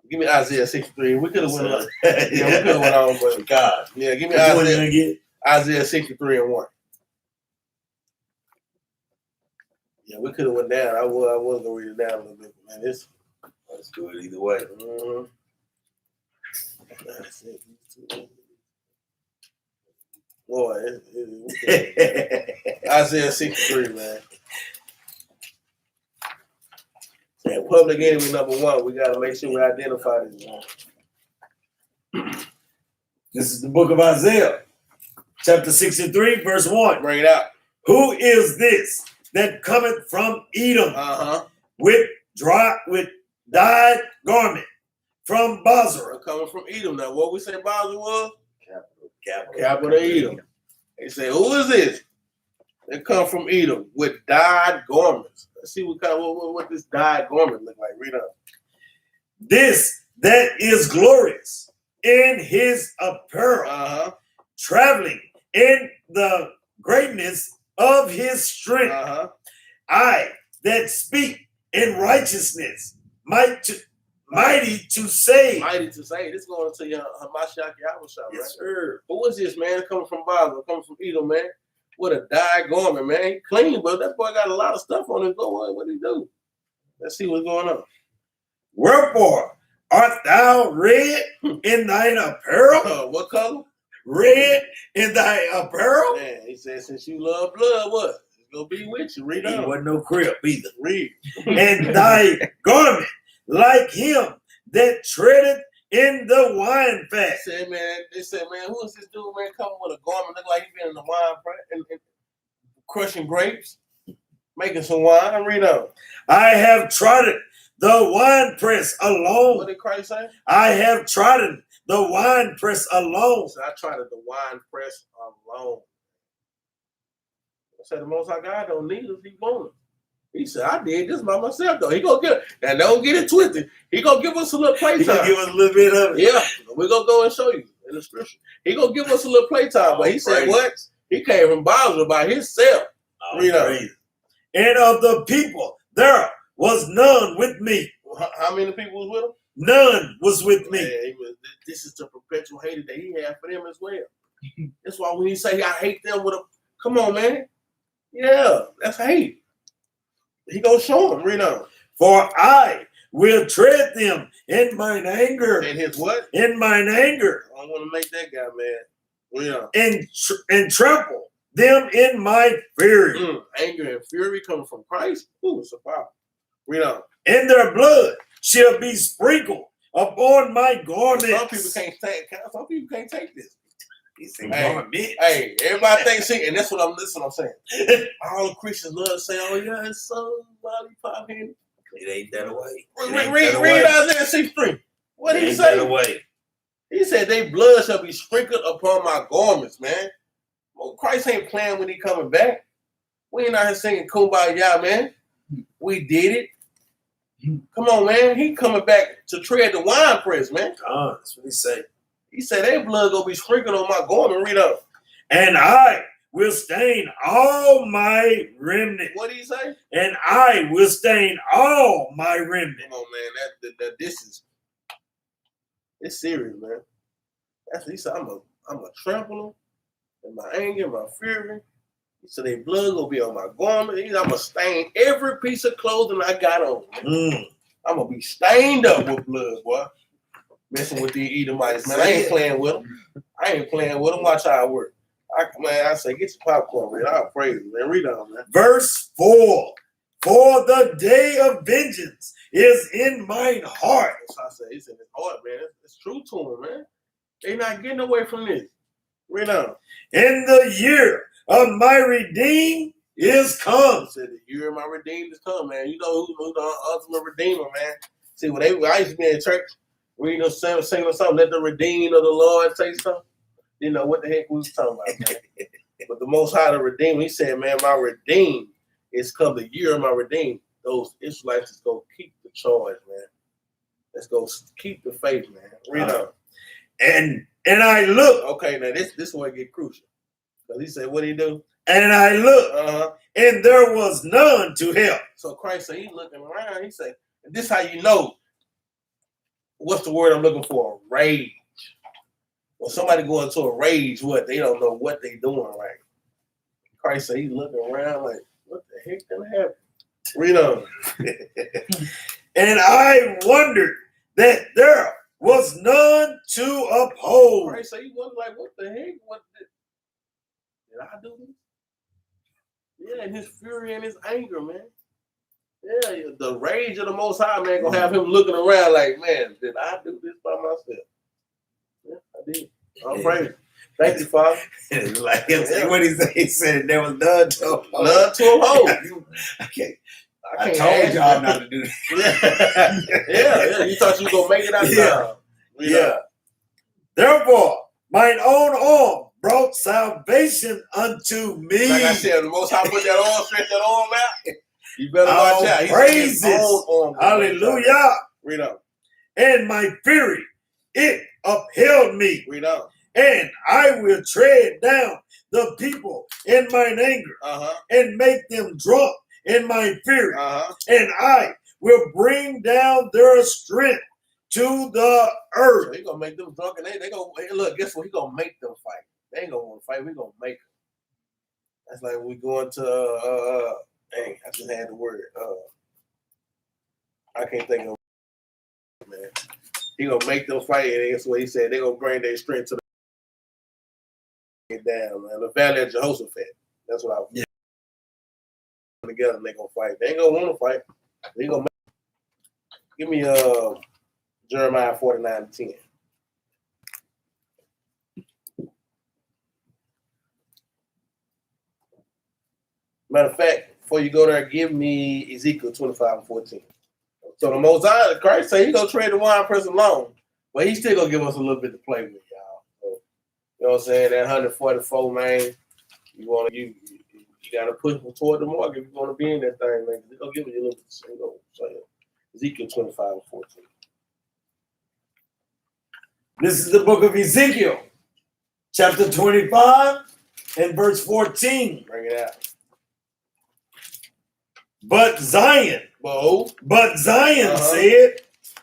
Give me Isaiah 63. We could have went on. Yeah, we could have went on, but God. Yeah, give me Isaiah 63 and 1. Yeah, we could have went down. I was gonna read it down a little bit, man. Let's do it either way. Boy, Isaiah 63, man. And public enemy number 1. We gotta make sure we identify this one. This is the book of Isaiah, chapter 63, verse 1. Bring it out. Who is this that cometh from Edom with dyed garment from Basra? Coming from Edom. Now, what we say Basra was? Capital Edom. They say, who is this? They come from Edom with dyed garments. Let's see what this dyed garment look like. Read up. This that is glorious in his apparel, traveling in the greatness of his strength. I that speak in righteousness, mighty to save. Mighty to save. This is going to your Hamashiach Yahushua, right? Yes, sir. Who is this, man? Coming from Basra, coming from Edom, man. What a dyed garment, man. He clean, but that boy got a lot of stuff on his go. What he do? Let's see what's going on. Wherefore art thou red in thine apparel? What color? Red in thy apparel? Man, he said, since you love blood, what? It's going to be with you. Read on. He wasn't no crib either. Read. And thy garment like him that treadeth in the wine fat. They said, man, who is this dude, man, coming with a garment look like he been in the wine press and crushing grapes, making some wine? Read on. I have trodden the wine press alone. What did Christ say? I have trodden the wine press alone. So I tried the wine press alone. I said the Most High God don't need us, he won't. He said, I did this by myself, though. He gonna get it. Now, don't get it twisted. He gonna give us a little playtime. He gonna give us a little bit of it. Yeah, we're gonna go and show you in the scripture. He gonna give us a little playtime, but he said what? He came from Basra by himself. Read on. And of the people, there was none with me. How many people was with him? None was with me. Yeah, this is the perpetual hatred that he had for them as well. That's why when he say I hate them with a, come on, man. Yeah, that's hate. He gonna show them. Read on. For I will tread them in mine anger. And his what? In mine anger. I don't want to make that guy mad. Read on. And trample them in my fury. Anger and fury coming from Christ. Ooh, it's a power. Read on. And their blood shall be sprinkled upon my garments. Some people can't take this. Hey, everybody thinks he, and that's what I'm saying. All the Christians love to say, oh yeah, it's so lollipop handy. It ain't that way. Read Isaiah 63. What did he say? He said, they blood shall be sprinkled upon my garments, man. Well, Christ ain't playing when he coming back. We ain't out here singing Kumbaya, man. We did it. Come on, man. He coming back to tread the wine press, man. That's what he said. He said, their blood gonna be sprinkled on my garment. Read up. And I will stain all my remnant. What did he say? And I will stain all my remnant. Come on, man. It's serious, man. That's what he said. I'm a trample them in my anger, my fury. He said, their blood gonna be on my garment. He said, I'm gonna stain every piece of clothing I got on. I'm gonna be stained up with blood, boy. Messing with the Edomites, man. I ain't playing with them. Watch how I work. I say, get your popcorn, man. I'll praise you, man. Read on, man. Verse 4. For the day of vengeance is in mine heart. That's how I say, it's in his heart, man. It's true to him, man. They not getting away from this. Read on. In the year of my redeem is come. Said the year of my redeemed is come, man. You know who's the ultimate redeemer, man. See, when I used to be in church, reading them singing something, let the redeemed of the Lord say something. You know what the heck we was talking about, man. But the Most High, the redeemer, he said, man, my redeemed is come, the year of my redeemed. Those Israelites is going to keep the charge, man. Let's go keep the faith, man. Read on. And I look. Okay, now this is where it get crucial. Because he said, what did he do? And I look, and there was none to help. So Christ said, he looking around. He said, this is how you know what's the word I'm looking for? Rage. When somebody go into a rage, what? They don't know what they doing right. Christ said, he's looking around like, what the heck gonna happen? Read on. And I wondered that there was none to uphold. Christ said, he wondered like, what the heck? What did I do this? Yeah, and his fury and his anger, man. Yeah, the rage of the Most High, man, gonna have him looking around like, man, did I do this by myself? Yeah, I did. I'm praying. Thank you, Father. Like what he said, he said there was none to uphold. None to uphold. I told y'all not to do that. Yeah. You thought you was gonna make it out of Yeah. Therefore, mine own arm brought salvation unto me. Like I said, the Most High put that arm, stretch that arm out. You better watch out. He praises. Said his own arm. Hallelujah. Read on. And my fury, it upheld me. Read on. And I will tread down the people in mine anger and make them drunk in my fury. And I will bring down their strength to the earth. So he gonna make them drunk, and they gonna look. Guess what? He gonna make them fight. They ain't gonna want to fight. We gonna make them. That's like when we going to dang, I just had the word. I can't think of it, man. He gonna make them fight, and that's what he said. They gonna bring their strength to the down, man. The Valley of Jehoshaphat. That's what I was. Yeah. Together, and they gonna fight. They ain't gonna want to fight. They gonna give me Jeremiah 49:10. Matter of fact, before you go there, give me Ezekiel 25:14. So the Most High, Christ say he gonna trade the wine press alone, but he still gonna give us a little bit to play with, y'all. So, you know what I'm saying? That 144, man. You gotta push them toward the mark if you want to be in that thing, man. They're gonna give you a little bit. You know, so Ezekiel 25:14. This is the book of Ezekiel, chapter 25 and verse 14. Bring it out. But Zion said,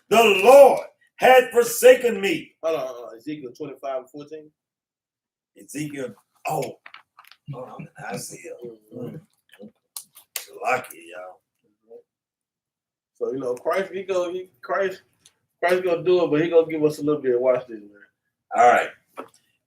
the Lord had forsaken me. Hold on. Ezekiel 25:14. Ezekiel, hold on, Isaiah. Lucky, y'all. So, you know, Christ gonna do it, but he gonna give us a little bit. Watch this, man. All right.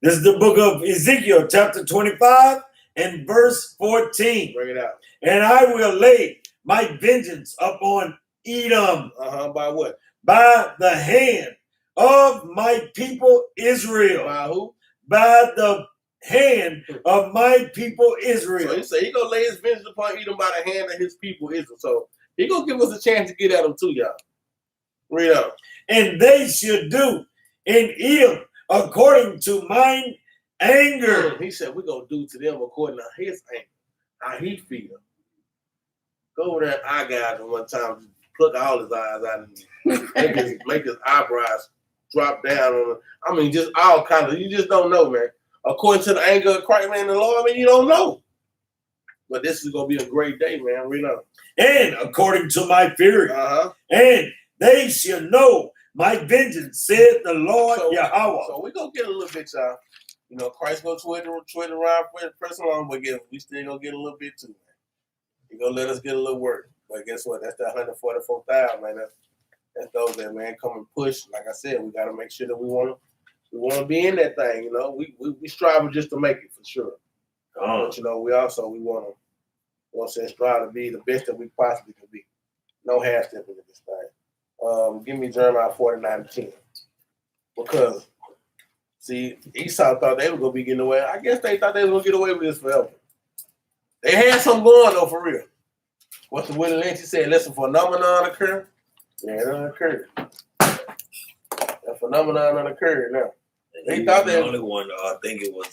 This is the book of Ezekiel, chapter 25 and verse 14. Bring it out. And I will lay my vengeance upon Edom. By what? By the hand of my people Israel. By who? By the hand of my people Israel. So he said he gonna lay his vengeance upon Edom by the hand of his people Israel. So he gonna give us a chance to get at them too, y'all. Read out. And they should do in Edom according to mine anger. He said we're gonna do to them according to his anger, how he feel. Go over there and eye gouge him one time, pluck all his eyes out and make his eyebrows drop down on him. I mean, just all kinds of, you just don't know, man. According to the anger of Christ, man, the Lord, I mean, you don't know. But this is gonna be a great day, man. Read on. And according to my fury, and they shall know my vengeance, said the Lord Yahweh. So we're gonna get a little bit, y'all. You know, Christ gonna twist around, press along, but we still gonna get a little bit too, man. He gonna let us get a little work. But guess what? That's that 144,000, man. That's those that, man, come and push. Like I said, we gotta make sure that we wanna be in that thing, you know. We strive just to make it for sure. But you know, we wanna strive to be the best that we possibly can be. No half stepping in this thing. Give me Jeremiah 49:10. Because See, Esau thought they were gonna be getting away. I guess they thought they were gonna get away with this forever. They had something going though, for real. What's the Willie Lynch said? Listen, phenomenon occur. Yeah, it don't occur. That phenomenon occurred now. They thought the only one. I think it was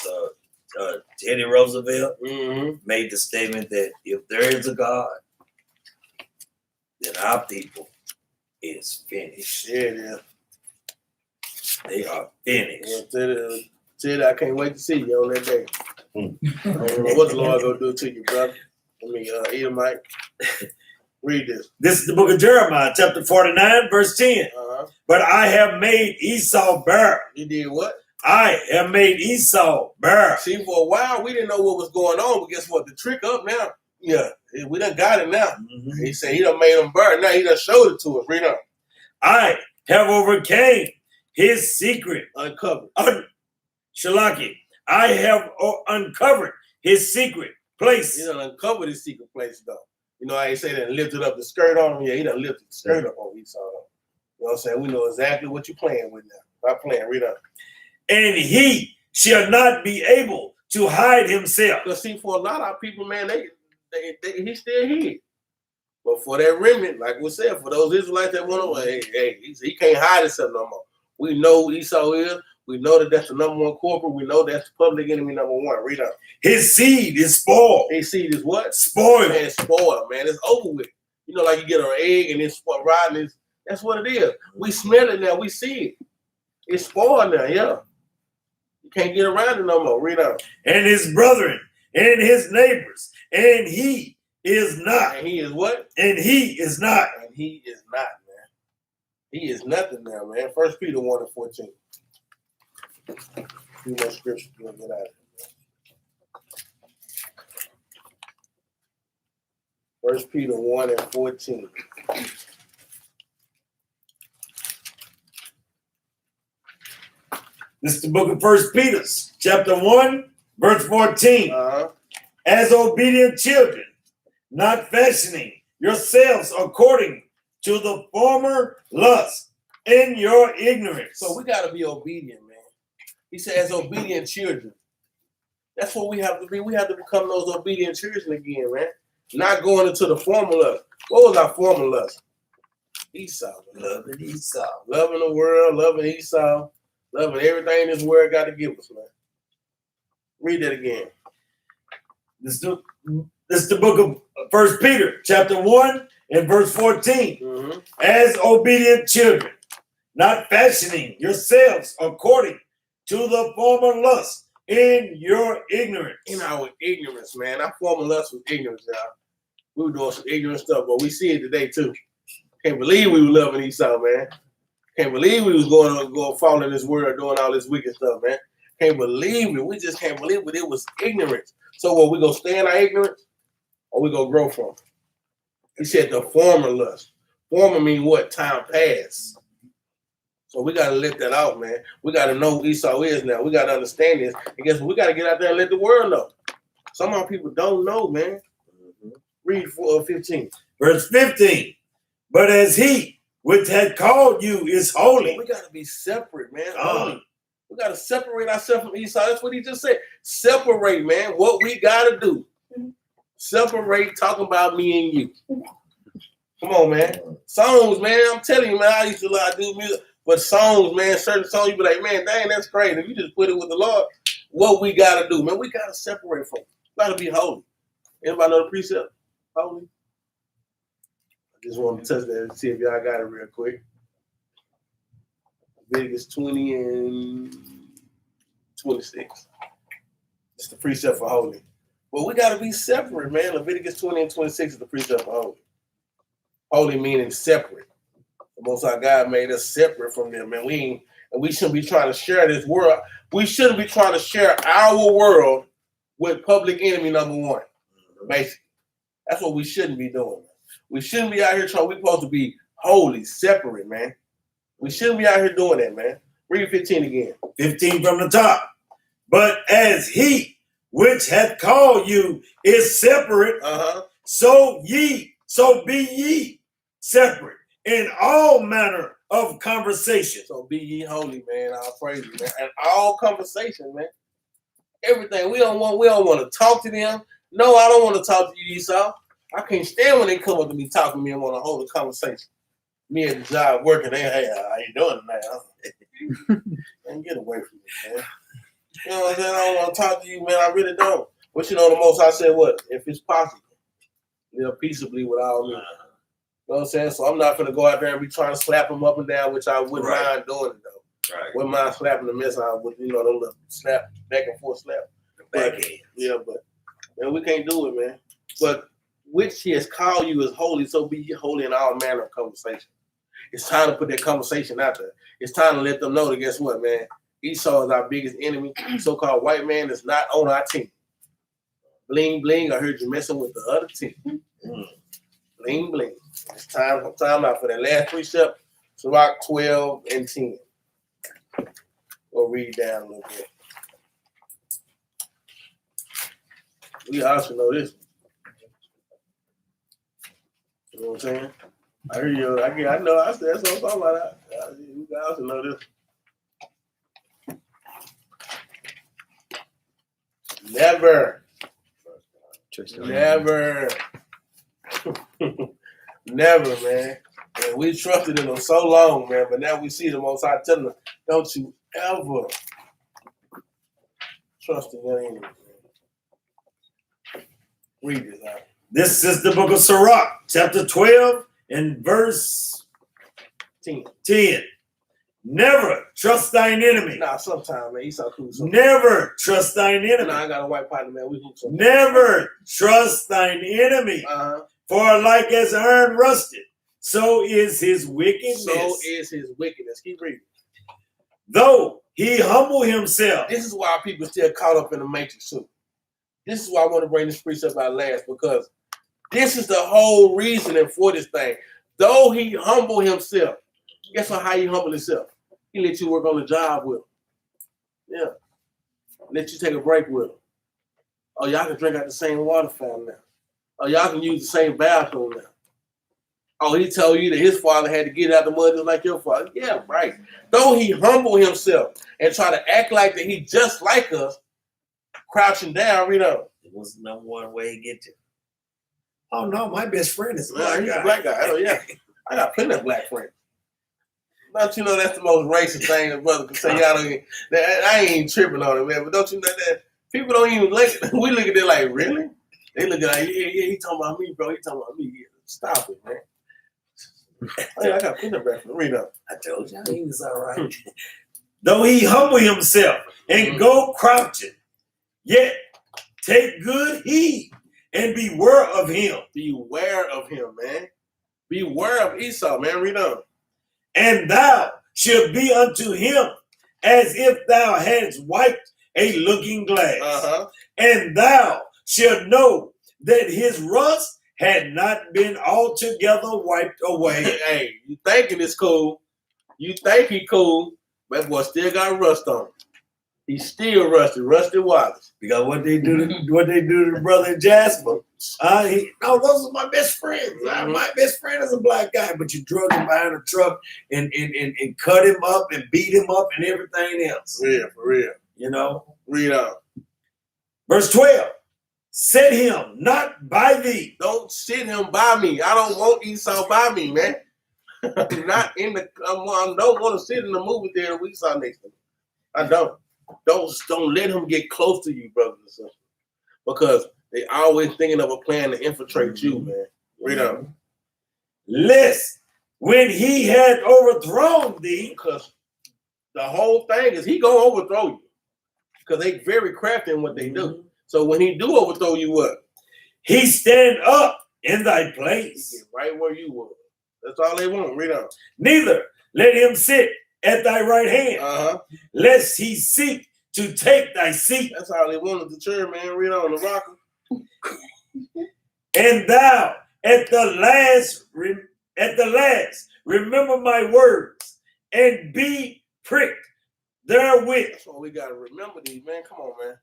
Teddy Roosevelt made the statement that if there is a God, then our people is finished. Yeah, it is. They are finished. Yeah, Teddy, I can't wait to see you on that day. I don't know what the Lord gonna do to you, brother. I mean, Edomite. Read this. This is the book of Jeremiah, chapter 49, verse 10. But I have made Esau barren. You did what? I have made Esau barren. See, for a while, we didn't know what was going on, but guess what? The trick up now. Yeah, we done got it now. He said he done made him barren. Now he done showed it to us. Read on. I have overcame his secret. Uncovered. Shalaki. I have uncovered his secret place. He done uncovered his secret place, though. You know how he say that and lifted up the skirt on him? Yeah, he done lifted the skirt up on Esau. You know what I'm saying? We know exactly what you're playing with now. Not playing, read on. And he shall not be able to hide himself. Because see, for a lot of people, man, he's still here. But for that remnant, like we said, for those Israelites that want to, he can't hide himself no more. We know who Esau is. We know that that's the number one corporate. We know that's the public enemy number one. Read on. His seed is spoiled. His seed is what? Spoiled. Man, spoiled, man. It's over with. You know, like you get an egg and it's rotten. That's what it is. We smell it now. We see it. It's spoiled now, yeah. You can't get around it no more. Read on. And his brethren and his neighbors. And he is not. And he is what? And he is not. And he is not, man. He is nothing now, man. 1 Peter 1:14. Few more scriptures to get out of it. 1 Peter 1:14. This is the book of 1 Peter, chapter 1, verse 14. As obedient children, not fashioning yourselves according to the former lust in your ignorance. So we got to be obedient, man. He says, obedient children. That's what we have to be. We have to become those obedient children again, man. Not going into the former lust. What was our former lust? Esau. Loving Esau. Loving the world, loving Esau, loving everything this world got to give us, man. Read that again. This is the book of 1 Peter, chapter 1 and verse 14. As obedient children, not fashioning yourselves according to the former lust in your ignorance. In our ignorance, man. Our former lust was ignorance, y'all. We were doing some ignorant stuff, but we see it today, too. Can't believe we were loving Esau, man. Can't believe we was going following this world, doing all this wicked stuff, man. Can't believe it. We just can't believe it. It was ignorance. So what, we gonna stay in our ignorance or we gonna grow from it? He said the former lust. Former mean what? Time past. So we gotta let that out, man. We gotta know who Esau is now. We gotta understand this. And guess what? We gotta get out there and let the world know. Some of our people don't know, man. Read 15. Verse 15. But as he which had called you is holy. We gotta be separate, man. Holy. We got to separate ourselves from Esau. That's what he just said. Separate, man. What we got to do. Separate, talking about me and you. Come on, man. Songs, man. I'm telling you, man, I used to do music. But songs, man, certain songs, you be like, man, dang, that's crazy. If you just put it with the Lord, what we got to do, man, we got to separate from it. We got to be holy. Anybody know the precept? Holy? I just want to touch that and see if y'all got it real quick. Leviticus 20 and 26. It's the precept for holy. But we got to be separate, man. Leviticus 20 and 26 is the precept for holy. Holy meaning separate. The Most High God made us separate from them, man. We shouldn't be trying to share this world. We shouldn't be trying to share our world with public enemy number one. Basically. That's what we shouldn't be doing. We shouldn't be out here trying. We're supposed to be holy, separate, man. We shouldn't be out here doing that, man. Read 15 again. 15 from the top. But as he which hath called you is separate, so be ye separate in all manner of conversation. So be ye holy, man. I'll praise you, man. And all conversation, man. Everything. We don't want to talk to them. No, I don't want to talk to you, Esau. I can't stand when they come up to me talking to me and want to hold a conversation. Me at the job working, hey, how you doing tonight? Man, get away from me, man. You know what I'm saying? I don't want to talk to you, man. I really don't. But you know, the most I said, what? If it's possible, live peaceably with all men. You know what I'm saying? So I'm not going to go out there and be trying to slap them up and down, which I wouldn't mind doing it, though. Right. Wouldn't mind slapping the mess out with, them little snap, back and forth slap. Backhand. Yeah, but man, we can't do it, man. But which he has called you is holy, so be ye holy in all manner of conversation. It's time to put that conversation out there. It's time to let them know that guess what, man? Esau is our biggest enemy. So-called white man is not on our team. Bling, bling. I heard you messing with the other team. Bling, bling. It's time out for that last precept. Sirach 12 and 10. We'll read down a little bit. We also know this. You know what I'm saying? I hear you. I know. I said that's what I'm talking about. You guys also know this. Never. Never. Never, man. And we trusted in them so long, man. But now we see the Most High telling them, don't you ever trust in your enemy, man. Read this out. This is the book of Sirach, chapter 12 and verse 10. Never trust thine enemy. Nah, sometime, man. Esau cool. Never trust thine enemy. Nah, I got a white partner, man. We hoop sometimes. Never trust thine enemy. For like as iron rusted, so is his wickedness. So is his wickedness. Keep reading. Though he humble himself. This is why people still caught up in the matrix too. This is why I want to bring this precept out last, because this is the whole reasoning for this thing. Though he humble himself, guess how he humble himself? He let you work on the job with him. Yeah. Let you take a break with him. Oh, y'all can drink out the same water fountain now. Oh, y'all can use the same bathroom now. Oh, he told you that his father had to get out the mud just like your father. Yeah, right. Though he humble himself and try to act like that he just like us, crouching down, It was the number one way to get you. Oh no, my best friend is a black guy. Black guy. Oh yeah, I got plenty of black friends. Don't you know that's the most racist thing a brother can say? Y'all don't even, I ain't even tripping on it, man. But don't you know that people don't even look? We look at it like, really? They look at it like, yeah, he talking about me, bro. He talking about me. Yeah, stop it, man. Oh, yeah, I got plenty of black friends. Read up. I told you he was all right. Though he humble himself and go crouching, yet take good heed and beware of him. Beware of him, man. Beware of Esau, man. Read on. And thou shalt be unto him as if thou hadst wiped a looking glass. And thou shalt know that his rust had not been altogether wiped away. Hey, you thinking it's cool. You think he cool, but boy still got rust on him. He's still rusty Wallace. Because what they do to the brother Jasper, those are my best friends. My best friend is a black guy, but you drug him behind a truck and cut him up and beat him up and everything else. Yeah, for real. You know? Read on. Verse 12. Set him not by thee. Don't sit him by me. I don't want Esau by me, man. Not in the. I don't want to sit in the movie theater with Esau next to me. I don't. Don't let him get close to you, brothers and sisters, because they always thinking of a plan to infiltrate you, man. Read on. Lest when he had overthrown thee, because the whole thing is he gonna overthrow you, because they very crafty in what they do. So when he do overthrow you, what? He stand up in thy place. He get right where you were. That's all they want. Read on. Neither let him sit at thy right hand, lest he seek to take thy seat. That's all they wanted the chair, man. Read on the rocker. And thou at the last remember my words and be pricked therewith. That's why we gotta remember these, man. Come on, man.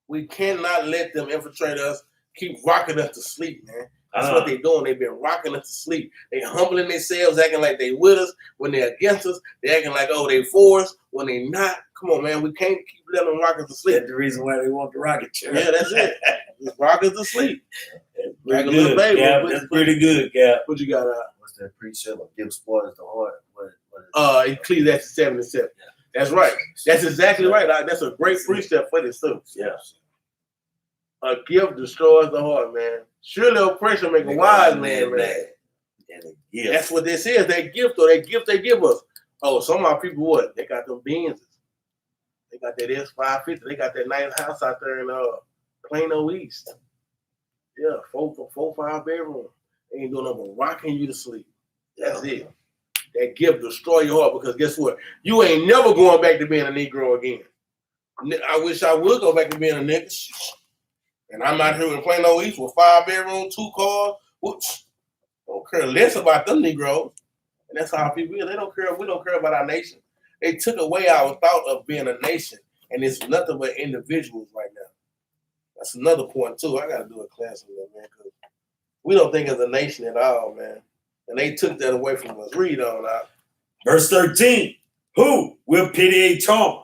We cannot let them infiltrate us, keep rocking us to sleep, man. That's what they doing. They've been rocking us to sleep. They humbling themselves, acting like they with us. When they're against us, they acting like, oh, they for us. When they not, come on, man, we can't keep letting them rock us to sleep. That's the reason why they want the rocket chair. Yeah, that's it. Just rock us to sleep. Like a little baby. Cap. That's pretty good, Cap. What you got? What's that precept? Give spoilers the heart. Ecclesiastes 7:7. That's right. That's exactly right. That's a great precept for this too. Yeah. A gift destroys the heart, man. Surely oppression make a wise man mad. That's what this is. That gift, or that gift they give us. Oh, some of our people, what? They got them Benzes. They got that S550. They got that nice house out there in Plano East. Yeah, 5 bedroom. They ain't doing nothing but rocking you to sleep. That's it. That gift destroy your heart, because guess what? You ain't never going back to being a Negro again. I wish I would go back to being a nigga. And I'm out here in Plano East with 5 bedroom, 2 cars. Whoops. Don't care less about them Negroes. And that's how people are. They don't care. We don't care about our nation. They took away our thought of being a nation. And it's nothing but individuals right now. That's another point, too. I got to do a class on that, man, because we don't think as a nation at all, man. And they took that away from us. Read on out. Verse 13. Who will pity a charmer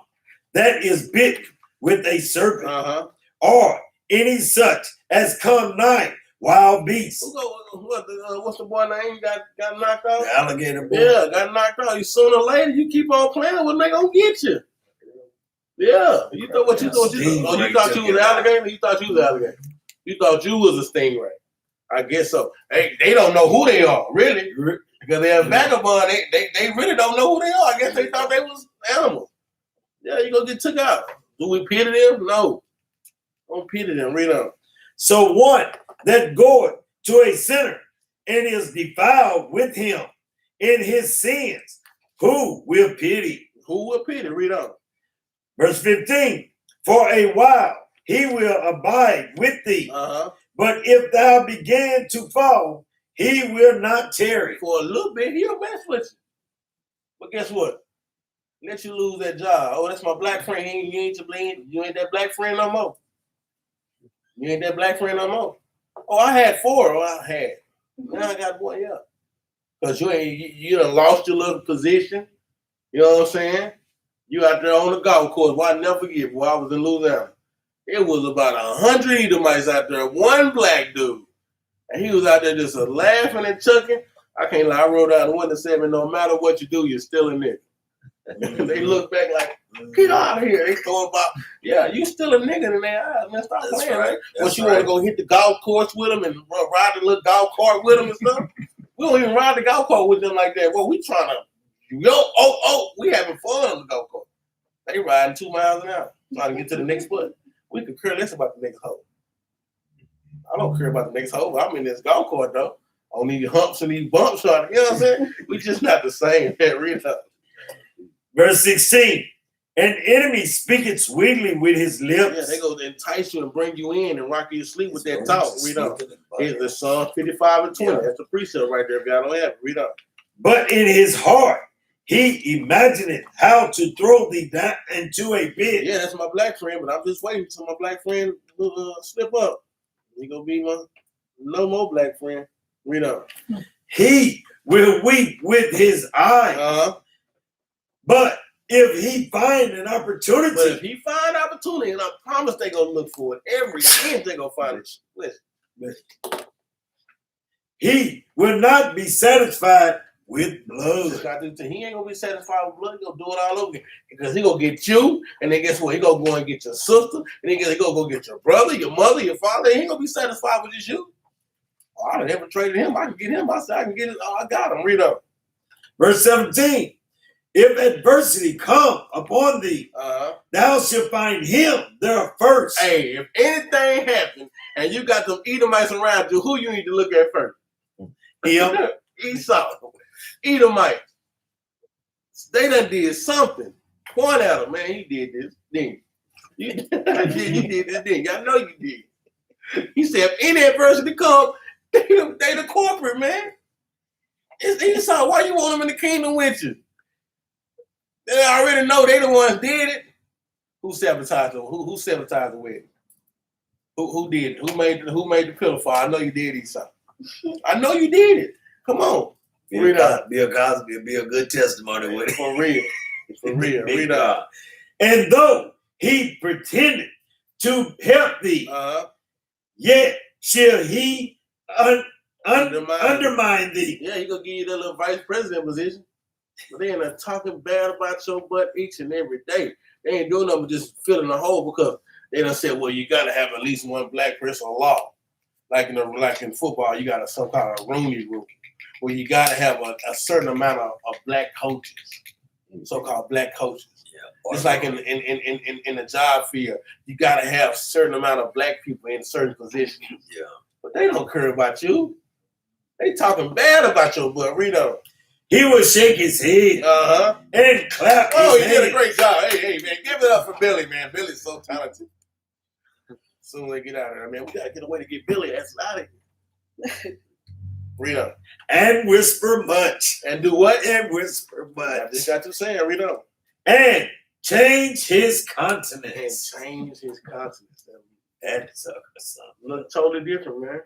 that is bit with a serpent, or any such as come nigh wild beasts? What's the boy name? Got knocked out? The alligator boy. Yeah, got knocked out. You sooner or later, you keep on playing with them, they gonna get you. Yeah. You thought what you thought you was? Oh, you thought you was an alligator? You thought you was an alligator? You thought you was a stingray? I guess so. They don't know who they are, really. Because they're a vagabond. They really don't know who they are. I guess they thought they was animals. Yeah, you gonna get took out. Do we pity them? No. Don't pity them. Read on. So one that goeth to a sinner and is defiled with him in his sins, who will pity? Who will pity? Read on. Verse 15. For a while he will abide with thee. But if thou begin to fall, he will not tarry. For a little bit, he'll mess with you. But guess what? Let you lose that job. Oh, that's my black friend. You ain't that black friend no more. You ain't that black friend no more. Oh, I had 4. Oh, I had. Now I got 1. Yeah. Because you done lost your little position. You know what I'm saying? You out there on the golf course. Well, I never forget, boy, I was in Louisiana. It was about 100 Edomites out there, 1 black dude. And he was out there just laughing and chucking. I can't lie, I wrote out 1 to 7, no matter what you do, you're still a nigga. They look back like, get out of here. They throw about, yeah, you still a nigga in their eyes, man. Stop playing, right? But you want to go hit the golf course with them and ride the little golf cart with them and stuff? We don't even ride the golf cart with them like that. Well, we trying to, we having fun on the golf cart. They riding 2 miles an hour, trying to get to the next spot. We could care less about the next hole. I don't care about the next hole. I'm in this golf cart, though. On these humps and these bumps, you know what I'm saying? We just not the same. Read up. Verse 16. An enemy speaketh sweetly with his lips. Yeah, they go to entice you and bring you in and rock you to sleep with that talk. Read up. Here's the Psalm 55 and 20. That's the precept right there if y'all don't have it. Read up. But in his heart, he imagined how to throw thee down into a pit. Yeah, that's my black friend, but I'm just waiting till my black friend slip up. He gonna be my no more black friend. Read on. He will weep with his eyes. But if he find an opportunity. But if he find opportunity, and I promise they gonna look for it. Every inch they gonna find it. Listen. He will not be satisfied with blood. He ain't gonna be satisfied with blood. He gonna do it all over again. Because he gonna get you, and then guess what? He gonna go and get your sister, and then he gonna go get your brother, your mother, your father. He ain't gonna be satisfied with just you. Oh, I never traded him. I can get him. I said I can get it. Oh, I got him. Read up. Verse 17. If adversity come upon thee, thou shalt find him there first. Hey, if anything happens and you got them Edomites around you, who you need to look at first? Him. Esau. Edomites. They done did something. Point at him, man. He did this, didn't you? You did this, didn't you? I know you did. He said, if any adversity come, they the corporate, man. It's Esau. Why you want them in the kingdom with you? They already know they the ones did it. Who sabotaged them? Who sabotaged the wedding? Who did it? Who made the pillow fire? I know you did, Esau. I know you did it. Come on. Read up. Bill Cosby be a good testimony with it. For real. For real. Read up. And though he pretended to help thee, yet shall he undermine thee. Yeah, he gonna give you that little vice president position. But they ain't talking bad about your butt each and every day. They ain't doing nothing but just filling the hole because they done said, well, you gotta have at least one black person on law. Like in football, you got some kind of Rooney rule where you gotta have a certain amount of black coaches, so-called black coaches. Yeah. It's like in the job field, you gotta have a certain amount of black people in certain positions. Yeah. But they don't care about you. They talking bad about your butt. Read on. He will shake his head and clap his hands. Did a great job. Hey, man, give it up for Billy, man. Billy's so talented. Soon as they get out of there, man, we gotta get a way to get Billy ass out of here. Read on. And whisper much. And do what? And whisper much. I just got to say it. Read on. And change his countenance. That's look totally different, man.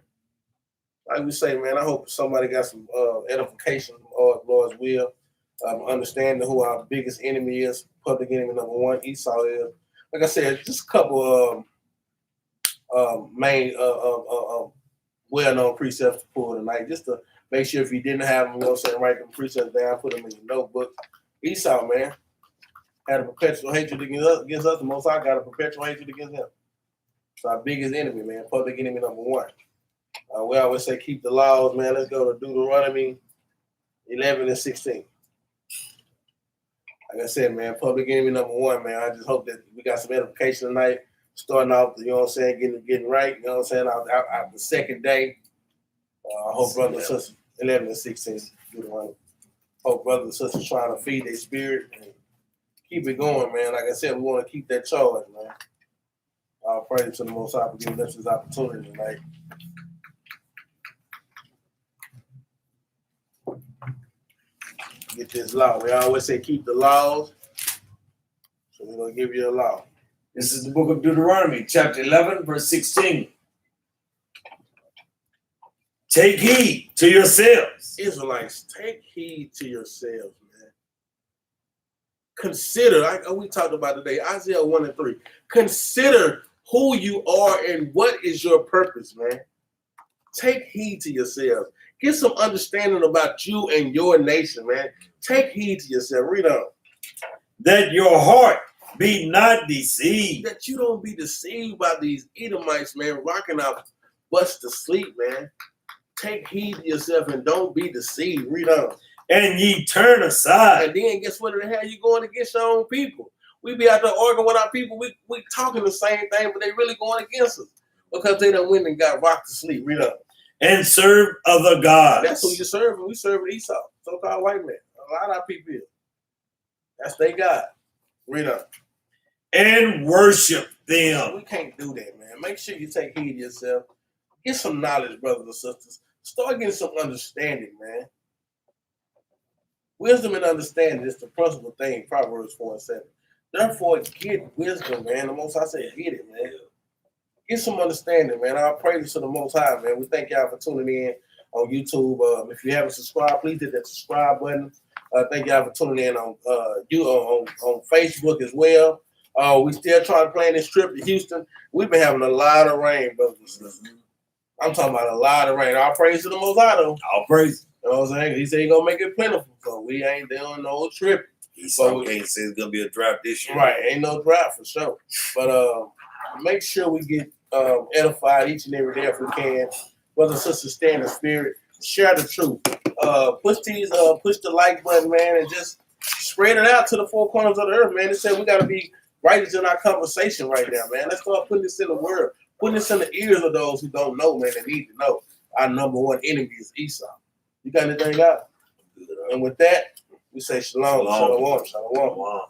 Like we say, man, I hope somebody got some edification or Lord's will, understanding who our biggest enemy is, public enemy number one, Esau is. Like I said, just a couple main well-known precepts to pull tonight, just to make sure if you didn't have them, you know what I'm saying, write them precepts down, put them in your notebook. Esau, man, had a perpetual hatred against us. The Most High got a perpetual hatred against him. It's our biggest enemy, man, public enemy number one. We always say keep the laws, man. Let's go to Deuteronomy 11 and 16. Like I said, man, public enemy number one, man. I just hope that we got some edification tonight. Starting off, you know what I'm saying, getting right, you know what I'm saying, out the second day. I hope brothers and sisters, 11 and 16, Deuteronomy. Hope brothers and sisters trying to feed their spirit and keep it going, man. Like I said, we want to keep that charge, man. I'll pray to the Most High for giving us this opportunity tonight. Get this law. We always say keep the laws. So we're going to give you a law. This is the book of Deuteronomy, chapter 11, verse 16. Take heed to yourselves. Israelites, take heed to yourselves, man. Consider, like we talked about today, Isaiah 1 and 3. Consider who you are and what is your purpose, man. Take heed to yourselves. Get some understanding about you and your nation, man. Take heed to yourself. Read on. That your heart be not deceived. That you don't be deceived by these Edomites, man, rocking our butts to sleep, man. Take heed to yourself and don't be deceived. Read on. And ye turn aside. And then guess what the hell you going against your own people? We be out there arguing with our people. We talking the same thing, but they really going against us because they done went and got rocked to sleep. Read on. And serve other gods. That's who you serve. We serve Esau, so-called white man. A lot of our people. That's their God. Read on. And worship them. We can't do that, man. Make sure you take heed to yourself. Get some knowledge, brothers and sisters. Start getting some understanding, man. Wisdom and understanding is the principal thing, Proverbs 4 and 7. Therefore, get wisdom, man. The Most High said, get it, man. Get some understanding, man. I'll praise to the Most High, man. We thank y'all for tuning in on YouTube. If you haven't subscribed, please hit that subscribe button. Thank y'all for tuning in on Facebook as well. We still trying to plan this trip to Houston. We've been having a lot of rain, brothers and sisters. I'm talking about a lot of rain. I'll praise to the Most High, though. I'll praise. You know what I'm saying? He said he's going to make it plentiful, so we ain't doing no trip. He can't say it's going to be a drought this year. Right, ain't no drought for sure. But make sure we get edified each and every day if we can. Brothers and sisters, stay in the spirit. Share the truth. Push the like button, man, and just spread it out to the four corners of the earth, man. They said we got to be righteous in our conversation right now, man. Let's start putting this in the world. Putting this in the ears of those who don't know, man, that need to know. Our number one enemy is Esau. You got anything out? And with that, we say shalom, shalom, shalom.